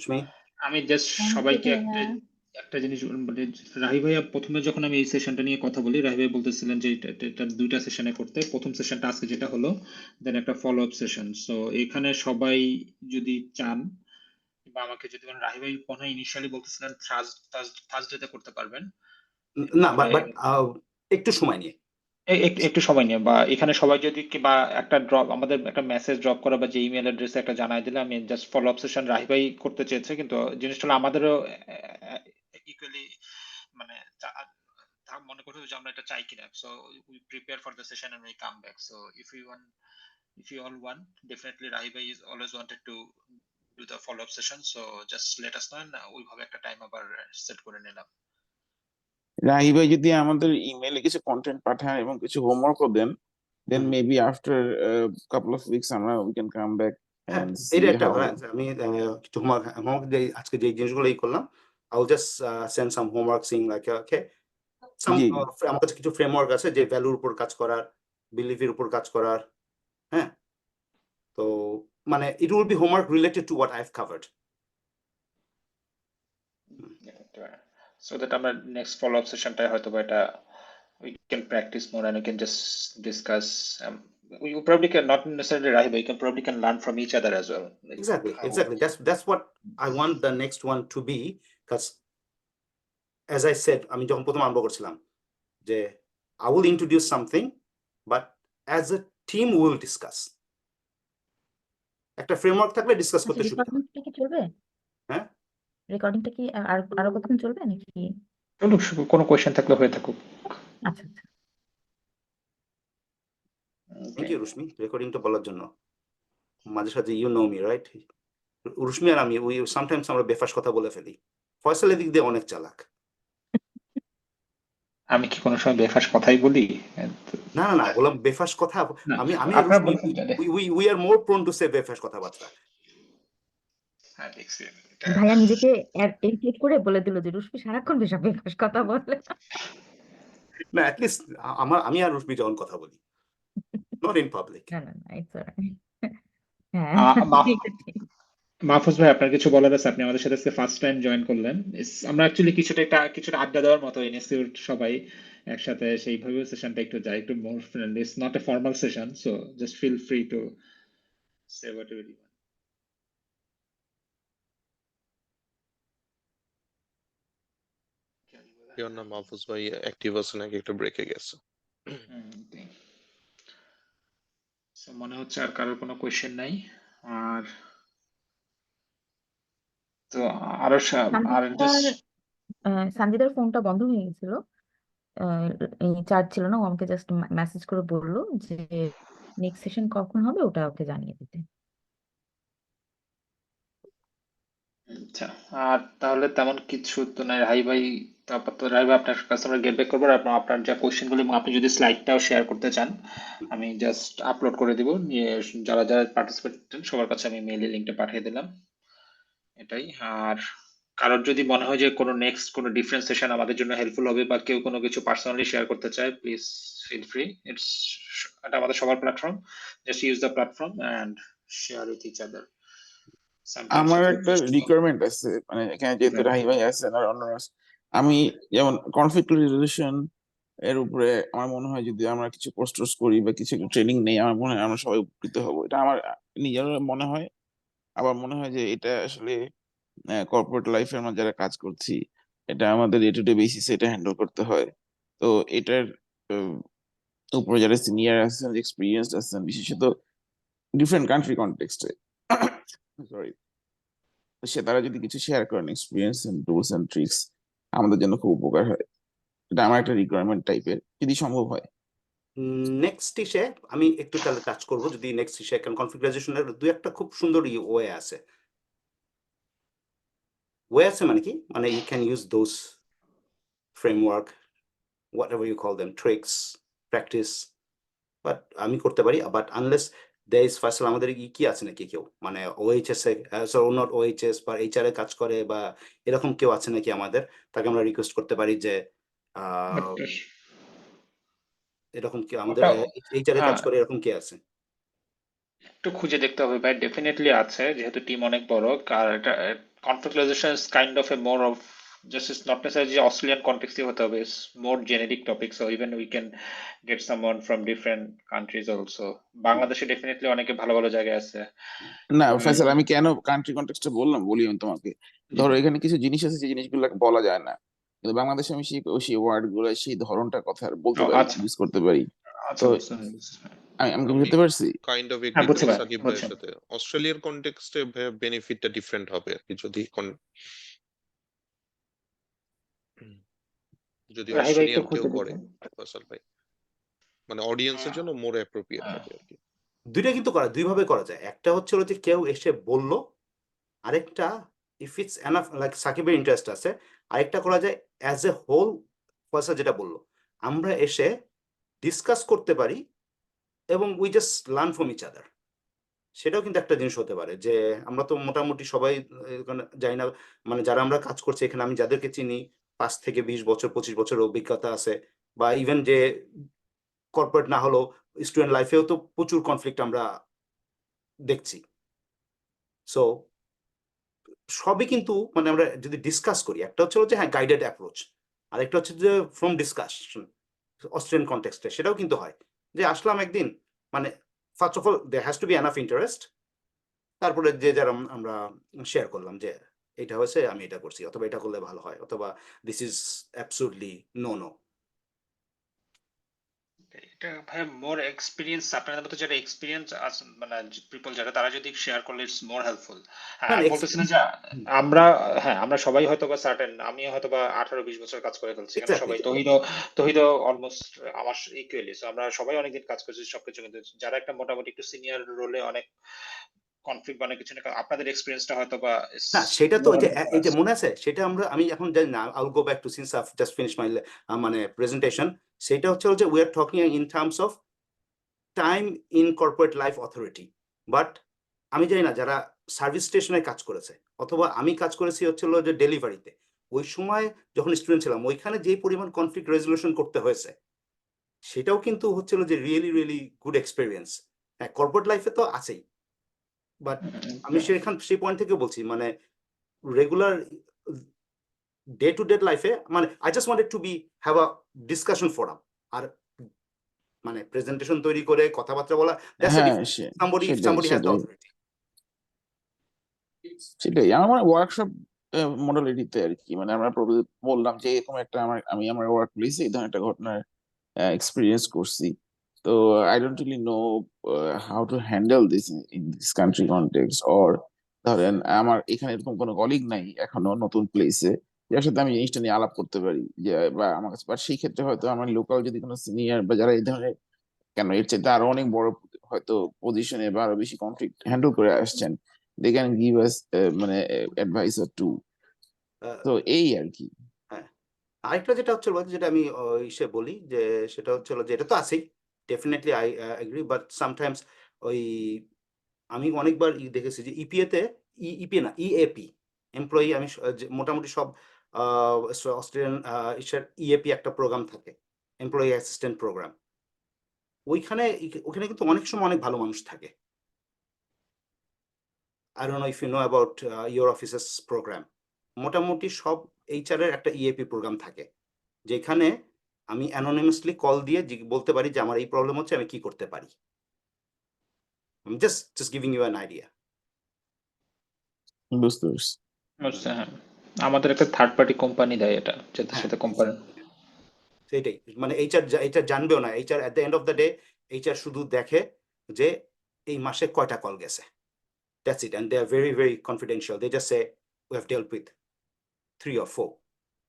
Shmi? আমি জাস্ট Thank you, সবাইকে ভাইয়া। একটা জিনিস মানে রাহি ভাইয়া প্রথমে যখন আমি এই সেশনটা নিয়ে কথা বলি, রাহি ভাই বলতেছিলেন যে এটা দুইটা সেশনে করতে, প্রথম সেশনটা আজকে যেটা হলো, দেন একটা ফলো আপ সেশন। সো এখানে সবাই যদি চান বা আমাকে যদি রাহি ভাই মনে হয় ইনিশিয়ালি বলতেছিলেন থার্সডেতে করতে পারবেন, না, তাহলে but একটু সময় নিয়ে। একটু সময় নিয়ে বা এখানে সবাই যদি বা একটা ড্রপ আমাদের একটা মেসেজ ড্রপ করা বা যে ইমেল অ্যাড্রেসে একটা জানাই দিলে, আমি just follow up session Rahi ভাই করতে চেয়েছে, কিন্তু জিনিসটা হলো আমাদেরও ইকুয়ালি মানে মনে করতে হবে যে আমরা এটা চাই কিনা। So we prepare for the session and we come back. So if you all want, definitely Rahi bhai is always wanted to do the follow up session, so just let us know and ওইভাবে একটা time আবার set করে নিলাম। রাহি ভাই যদি আমাদের ইমেইলে কিছু কন্টেন্ট পাঠায় এবং কিছু হোমওয়ার্কও দেন, then maybe after a couple of weeks we can come back and see এটা একটা how. আমি কিছু হোমওয়ার্ক আজকে যে জিনিসগুলো করলাম, I will just send some homework saying like okay, some জি। আমার কাছে কিছু ফ্রেমওয়ার্ক আছে যে ভ্যালুর উপর কাজ করার, বিলিফের উপর কাজ করার, হ্যাঁ, তো মানে it will be homework related to what I've covered. So that আমরা নেক্সট ফলো আপ সেশনটায় হয়তো বা এটা we can practice more and we can just discuss. We probably can not necessarily Rahi, but you can probably can learn from each other as well. Like Exactly, how- exactly. That's what I want the next one to be, because as I said, আমি যখন প্রথম আরম্ভ করছিলাম যে I will introduce something, but as a team we will discuss. একটা framework থাকলে discuss করতে সুবিধা হয়। রেকর্ডিংটা কি চলবে? হ্যাঁ? রেকর্ডিংটা কি আরো কতক্ষণ চলবে নাকি? চলুক, কোনো কোয়েশ্চেন থাকলে হয়ে থাকুক। আচ্ছা আচ্ছা। থ্যাংক ইউ রুশমি রেকর্ডিংটা বলার জন্য। মাঝে সাঝে ইউ নো মি রাইট, রুশমি আর আমি উই সামটাইমস আমরা বেফাস কথা বলে ফেলি। ফয়সাল এদিক দিয়ে অনেক চালাক। আমি কি কোনো সময় বেফাস কথাই বলি? না না না, বললাম বেফাস কথা। না, আমি আর আপনারা রুশমি বলতে জানে। We are more prone to say বেফাস কথাবার্তা। হ্যাঁ, দেখছি। ভাইয়া নিজেকে এডিট করে বলে দিল যে রুশমি সারাক্ষণ বেফাস কথা বলে। না, at least আমি আর রুশমি যখন কথা বলি, not in public. না না না, ইটস অলরাইট। হ্যাঁ, ঠিক আছে। মাহফুজ ভাই, আপনার কিছু বলার আছে? আপনি আমাদের সাথে আজকে ফার্স্ট টাইম জয়েন করলেন। আমরা অ্যাকচুয়ালি কিছুটা আড্ডা দেওয়ার মতো ইনস্টিটিউট সবাই একসাথে সেইভাবে সেশনটা একটু যায়, একটু more friendly. It's not a formal session, so just feel free to say whatever you want. Your নাম মাহফুজ ভাই অ্যাক্টিভ আছে নাকি একটা ব্রেকে গেছে? সো মনে হচ্ছে আর কারোর কোনো কোয়েশ্চেন নাই। আর তো আরো আর জাস্ট সানজিদার ফোনটা বন্ধ হয়ে গেছিল, এই চার্জ ছিল না। ও আমাকে জাস্ট মেসেজ করে বললো যে নেক্সট সেশন কখন হবে ওটা ওকে জানিয়ে দিতে। আচ্ছা, আর তাহলে তেমন কিছু তো নাই রাহি ভাই। তারপর তো রাহি ভাই আপনার কাছে আমরা গেট ব্যাক করবো। আর আপনার যা কোয়েশ্চেন গুলো এবং আপনি যদি স্লাইডটাও শেয়ার করতে চান, আমি জাস্ট আপলোড করে দিব, নিয়ে যারা যারা পার্টিসিপেট সবার কাছে আমি মেইলে লিঙ্কটা পাঠিয়ে দিলাম। এটাই। আর কারোর যদি মনে হয় যে কোনো নেক্সট কোনো ডিফারেন্ট সেশন আমাদের জন্য হেল্পফুল হবে বা কেউ কোনো কিছু পার্সোনালি শেয়ার করতে চায়, প্লিজ ফিল ফ্রি। এটা আমাদের সবার platform, just use the platform and share with each other. আমার একটা রিকোয়ারমেন্ট আছে, মানে এখানে যেহেতু রাহি ভাই আছেন আর অন্যরা আছে, আমি যেমন কনফ্লিক্ট রেজলিউশন এর উপরে আমার মনে হয় যদি আমরা কিছু পোস্টার্স করি বা কিছু ট্রেনিং নেই, আমার মনে হয় আমরা সবাই উপকৃত হবো। এটা আমার নিজের মনে হয়। আবার মনে হয় যে এটা আসলে কর্পোরেট লাইফে আমরা যারা কাজ করছি, এটা আমাদের ডে টু ডে বেসিসে এটা হ্যান্ডেল করতে হয়। তো এটার উপরে যারা সিনিয়র আছেন, এক্সপিরিয়েন্স আছেন, বিশেষত ডিফারেন্ট কান্ট্রি কনটেক্সটে, সরি, তারা যদি কিছু শেয়ার করেন experience and tools and tricks, আমাদের জন্য খুব উপকার হয়। এটা আমার একটা রিকোয়ারমেন্ট টাইপের, যদি সম্ভব হয়। নেক্সট ইসে আমি একটু তাহলে টাচ করব, যদি নেক্সট ইসে, কারণ কনফিগারেশনের দুই একটা খুব সুন্দর ওয়ে আছে। ওয়ে আছে মানে কি, মানে you can use those framework, whatever you call them, tricks, practice, but আমি করতে পারি। But unless they is first, আমাদের কি আছে নাকি কেউ, মানে ওএইচএস এ, নট ওএইচএস বা এইচআর এ কাজ করে বা এরকম কেউ আছে নাকি আমাদের, তাকে আমরা রিকোয়েস্ট করতে পারি যে এরকম কি আমাদের ওটা এইচআর এ কাজ হ্যাঁ, করে, এরকম কে আছে? একটু খুঁজে দেখতে হবে ভাই, ডেফিনেটলি আছে, যেহেতু টিম অনেক বড়। আর এটা configuration is kind of A more of just it's not necessarily যে অস্ট্রেলিয়ান কনটেক্সটে হতে হবে, it's more generic topic, so even we can get someone from different countries also. বাংলাদেশে ডেফিনেটলি অনেকে ভালো ভালো জায়গায় আছে। না ফয়সাল, আমি কেন কান্ট্রি কনটেক্সটে বললাম, বলি আমি তোমাকে। ধরো এখানে কিছু জিনিস আছে যে জিনিসগুলো বলা যায় না, কিন্তু বাংলাদেশে আমি সেই ওয়ার্ড গুলো, সেই ধরনটা কথা বলতে পারি, আচ্ছা ইউজ করতে পারি। আচ্ছা, তো বুঝতে পেরেছি। আমি কি আমি বুঝতে পারছি? কাইন্ড অফ হ্যাঁ, এগ্রি বুঝছি করি ভাই, সাকিব ভাইয়ের বুঝছি। সাথে। অস্ট্রেলিয়ার কনটেক্সটে বেনিফিটটা ডিফারেন্ট হবে আর কি, যদি রাহি ভাই একটু অস্ট্রেলিয়ান কেউ খুঁজে করে, দেখুন। ফয়সাল ভাই, মানে অডিয়েন্সের জন্য মোর অ্যাপ্রোপ্রিয়েট হ্যাঁ, হবে আর কি। দুইটা কিন্তু করা, দুইভাবে করা যায়। একটা হচ্ছে হলো যে কেউ এসে বলল, আরেকটা ইফ ইটস এনাফ লাইক সাকিবের ইন্টারেস্ট আছে, আরেকটা করা যায় অ্যাজ এ হোল, ফয়সাল যেটা বললো, আমরা এসে ডিসকাস করতে পারি এবং we just learn from each other. সেটাও কিন্তু একটা জিনিস হতে পারে যে আমরা তো মোটামুটি সবাই যাই না, মানে যারা আমরা কাজ করছি এখানে, আমি যাদেরকে চিনি 5 থেকে 20 বছর 25 বছর অভিজ্ঞতা আছে, বা ইভেন যে কর্পোরেট না হলেও স্টুডেন্ট লাইফেও তো প্রচুর কনফ্লিক্ট আমরা দেখছি। সো সবই কিন্তু মানে আমরা যদি ডিসকাস করি, একটা হচ্ছে যে হ্যাঁ গাইডেড অ্যাপ্রোচ, আরেকটা হচ্ছে যে ফ্রম ডিসকাশন অস্ট্রেলিয়ান কনটেক্সটে, সেটাও কিন্তু হয় যে আসলাম একদিন, মানে first of all they has to be enough interest, তারপরে যে যারা আমরা শেয়ার করলাম যে এটা হয়েছে, আমি এটা করছি, অথবা এটা করলে ভালো হয়, অথবা দিস ইজ অ্যাবসুটলি নো নো। এটা ভাই মোর এক্সপিরিয়েন্স, আপনাদের মতো যারা এক্সপিরিয়েন্স আছে মানে পিপল যারা, তারা যদি শেয়ার করলে ইটস মোর হেল্পফুল। হ্যাঁ, আমি বলতেছি না যে আমরা, হ্যাঁ আমরা সবাই হয়তো বা সার্টেন, আমি হয়তো বা 18-20 বছর কাজ করে ফেলছি, এখানে এক্স্যাক্টলি। সবাই তহিদ অলমোস্ট আমার ইকুয়ালি, সো আমরা সবাই অনেকদিন কাজ করছি সবকিছু, কিন্তু যারা একটা মোটামুটি একটু সিনিয়র রোলে অনেক কনফ্লিক্ট বা অনেক কিছু নিয়ে, আপনাদের এক্সপিরিয়েন্সটা হয়তো বা না সেটা তো এই যে মনে আছে, সেটা আমরা, আমি এখন জানি না, I will go back to since I just finish my মানে প্রেজেন্টেশন। সেটা হচ্ছে যে we are talking in terms of time in corporate life authority, but আমি জানি না যারা সার্ভিস স্টেশনে কাজ করেছে, অথবা আমি কাজ করেছি হচ্ছিল যে ডেলিভারিতে, ওই সময় যখন স্টুডেন্ট ছিলাম, ওইখানে যে পরিমাণ কনফ্লিক্ট রেজলিউশন করতে হয়েছে, সেটাও কিন্তু হচ্ছিল যে রিয়েলি রিয়েলি গুড এক্সপিরিয়েন্স। হ্যাঁ কর্পোরেট লাইফে তো আছেই, বাট আমি সেই পয়েন্ট থেকে বলছি, মানে রেগুলার ডে টু ডে লাইফে, মানে I just wanted to be have a discussion forum, আর মানে প্রেজেন্টেশন তৈরি করে কথাবার্তা বলা, দ্যাটস আ হ্যাঁ, ডিফারেন্ট, somebody সেটাই somebody has the সেটাই authority. সেটাই আমার ওয়ার্কশপ মডালিটিতে আর কি। মানে আমরা বললাম যে এরকম একটা আমি আমার ওয়ার্ক প্লেসে এই ধরনের একটা ঘটনার এক্সপিরিয়েন্স করছি। তো I don't really know how to handle this in this country context. Or ধরেন আমার এখানে এরকম কোনো কলিগ নাই এখনো নতুন প্লেসে যার সাথে আমি জিনিসটা নিয়ে আলাপ করতে পারি, যে বা আমার কাছে, বাট সেই ক্ষেত্রে হয়তো আমার লোকাল যদি কোনো সিনিয়র বা যারা এই ধরনের, কেন এর চাইতে আরো অনেক বড় হয়তো পজিশনে বা আরো বেশি কনফ্লিক্ট হ্যান্ডেল করে আসছেন, দে ক্যান গিভ আস মানে অ্যাডভাইস অর টু। তো এই আর কি। হ্যাঁ, আরেকটা যেটা হচ্ছে যেটা আমি ইসে বলি যে সেটা হচ্ছে যে এটা তো আছেই, definitely I agree, but sometimes ওই আমি অনেকবার দেখেছি যে ইপিএতে, ইপিএ না ইএপি এমপ্লয়ি, আমি মোটামুটি সব অস্ট্রেলিয়ান ইসের ইএপি একটা প্রোগ্রাম থাকে, এমপ্লয়ি অ্যাসিস্ট্যান্ট প্রোগ্রাম, ওখানে কিন্তু অনেক সময় অনেক ভালো মানুষ থাকে। I don't know if you know about your office's program. মোটামুটি সব এইচআর এর একটা ইএপি প্রোগ্রাম থাকে, যেখানে আমি অ্যানোনিমাসলি কল দিয়ে বলতে পারি যে আমার এই প্রবলেম হচ্ছে, আমি কি করতে পারি। Just giving you an idea. বুঝতে পারছি। বুঝছে, হ্যাঁ। আমাদের একটা থার্ড পার্টি কোম্পানি দেয় এটা, যাদের হ্যাঁ সাথে কোম্পানি। সেটাই, মানে এইচআর জানবেও না। HR at the end of the day HR শুধু দেখে যে এই মাসে কয়টা কল গেছে, that's it, and they are very very confidential. They just say we have dealt with 3 or 4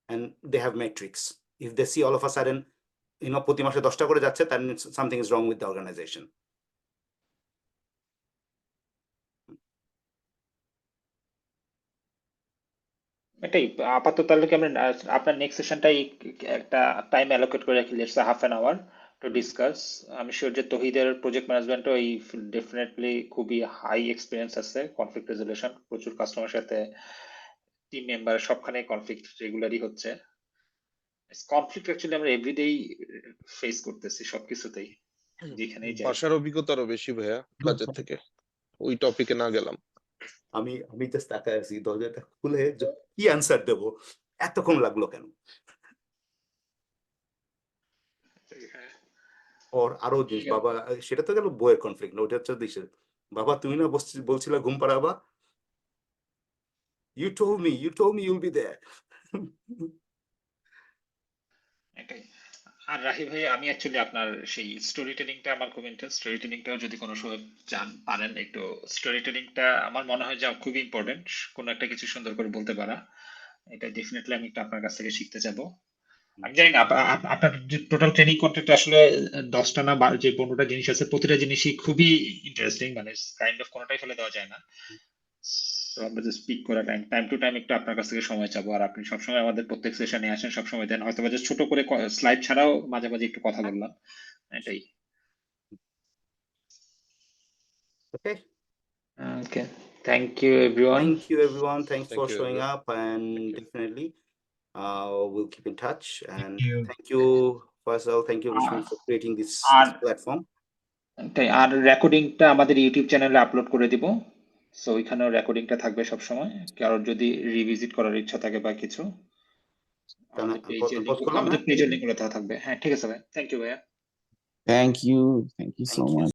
and they have metrics. If they see all of a sudden, প্রতি মাসে 10টা করে যাচ্ছে, that means something is wrong with the organization. এটাই আপাতত। তাহলে কি আমরা আপনার নেক্সট সেশনটাই একটা টাইম অ্যালোকেট করে রাখি, let's half an hour to discuss. আমি শিওর যে তহিদের প্রজেক্ট ম্যানেজমেন্টও এই ডেফিনেটলি খুবই হাই এক্সপিরিয়েন্স আছে, কনফ্লিক্ট রেজলিউশন, প্রচুর কাস্টমারের সাথে টিম মেম্বার সবখানে কনফ্লিক্ট রেগুলারই হচ্ছে। কনফ্লিক্ট অ্যাকচুয়ালি আমরা এভরিডেই ফেস করতেছি সবকিছুতেই, যেখানেই যাই। বাসার অভিজ্ঞতা আরো বেশি ভাইয়া কাজের থেকে, ওই টপিকে না গেলাম। আমি জাস্ট তাকায় আছি, দরজাটা খুলে কি অ্যান্সার দেবো, এতক্ষণ লাগলো কেন? ওর আরো জিনিস, বাবা সেটা তো গেল বইয়ের কনফ্লিক্ট না, ওটা হচ্ছে দেশের। বাবা তুমি না বলছিলা ঘুম পাড়াবা, you told me you'll be there. এটাই। আর রাহি ভাই, আমি অ্যাকচুয়ালি আপনার সেই স্টোরি টেলিংটা আমার খুব ইন্টারেস্ট। স্টোরি টেলিংটাও যদি কোনো সময় পারেন একটু, স্টোরি টেলিংটা আমার মনে হয় যে খুবই ইম্পর্টেন্ট, কোনো একটা কিছু সুন্দর করে বলতে পারা। এটা ডেফিনেটলি আমি একটু আপনার কাছ থেকে শিখতে যাবো। আমি জানি না আপনার যে টোটাল ট্রেনিং কন্টেন্ট আসলে 10টা না যে 15টা জিনিস আছে, প্রতিটা জিনিসই খুবই ইন্টারেস্টিং, মানে কাইন্ড অফ কোনোটাই ফেলে দেওয়া যায় না। তো আমরা যে স্পিক করা টাইম টু টাইম একটু আপনার কাছ থেকে সময় চাবো। আর আপনি সবসময় আমাদের প্রত্যেক সেশনে আসেন, সবসময় দেন, হয়তো যে ছোট করে স্লাইড ছাড়াও মাঝে মাঝে একটু কথা বললাম, এটাই। Okay, okay, thank you everyone. thank you everyone, thanks Thank for you, showing everyone. up, and Thank you. definitely we'll keep in touch, and you. thank you Faisal, thank you Vishnu for creating this আর platform. তাই, আর রেকর্ডিংটা আমাদের YouTube চ্যানেলে upload করে দিব, so ওইখানেও রেকর্ডিংটা থাকবে সবসময়। কারোর যদি রিভিজিট করার ইচ্ছা থাকে বা কিছু, আমাদের পেজের লিংক, Post করলাম, আমাদের হ্যাঁ? পেজের লিংক থাকবে। হ্যাঁ, ঠিক আছে ভাই, থ্যাংক ইউ ভাইয়া। Thank you so Thank you. much.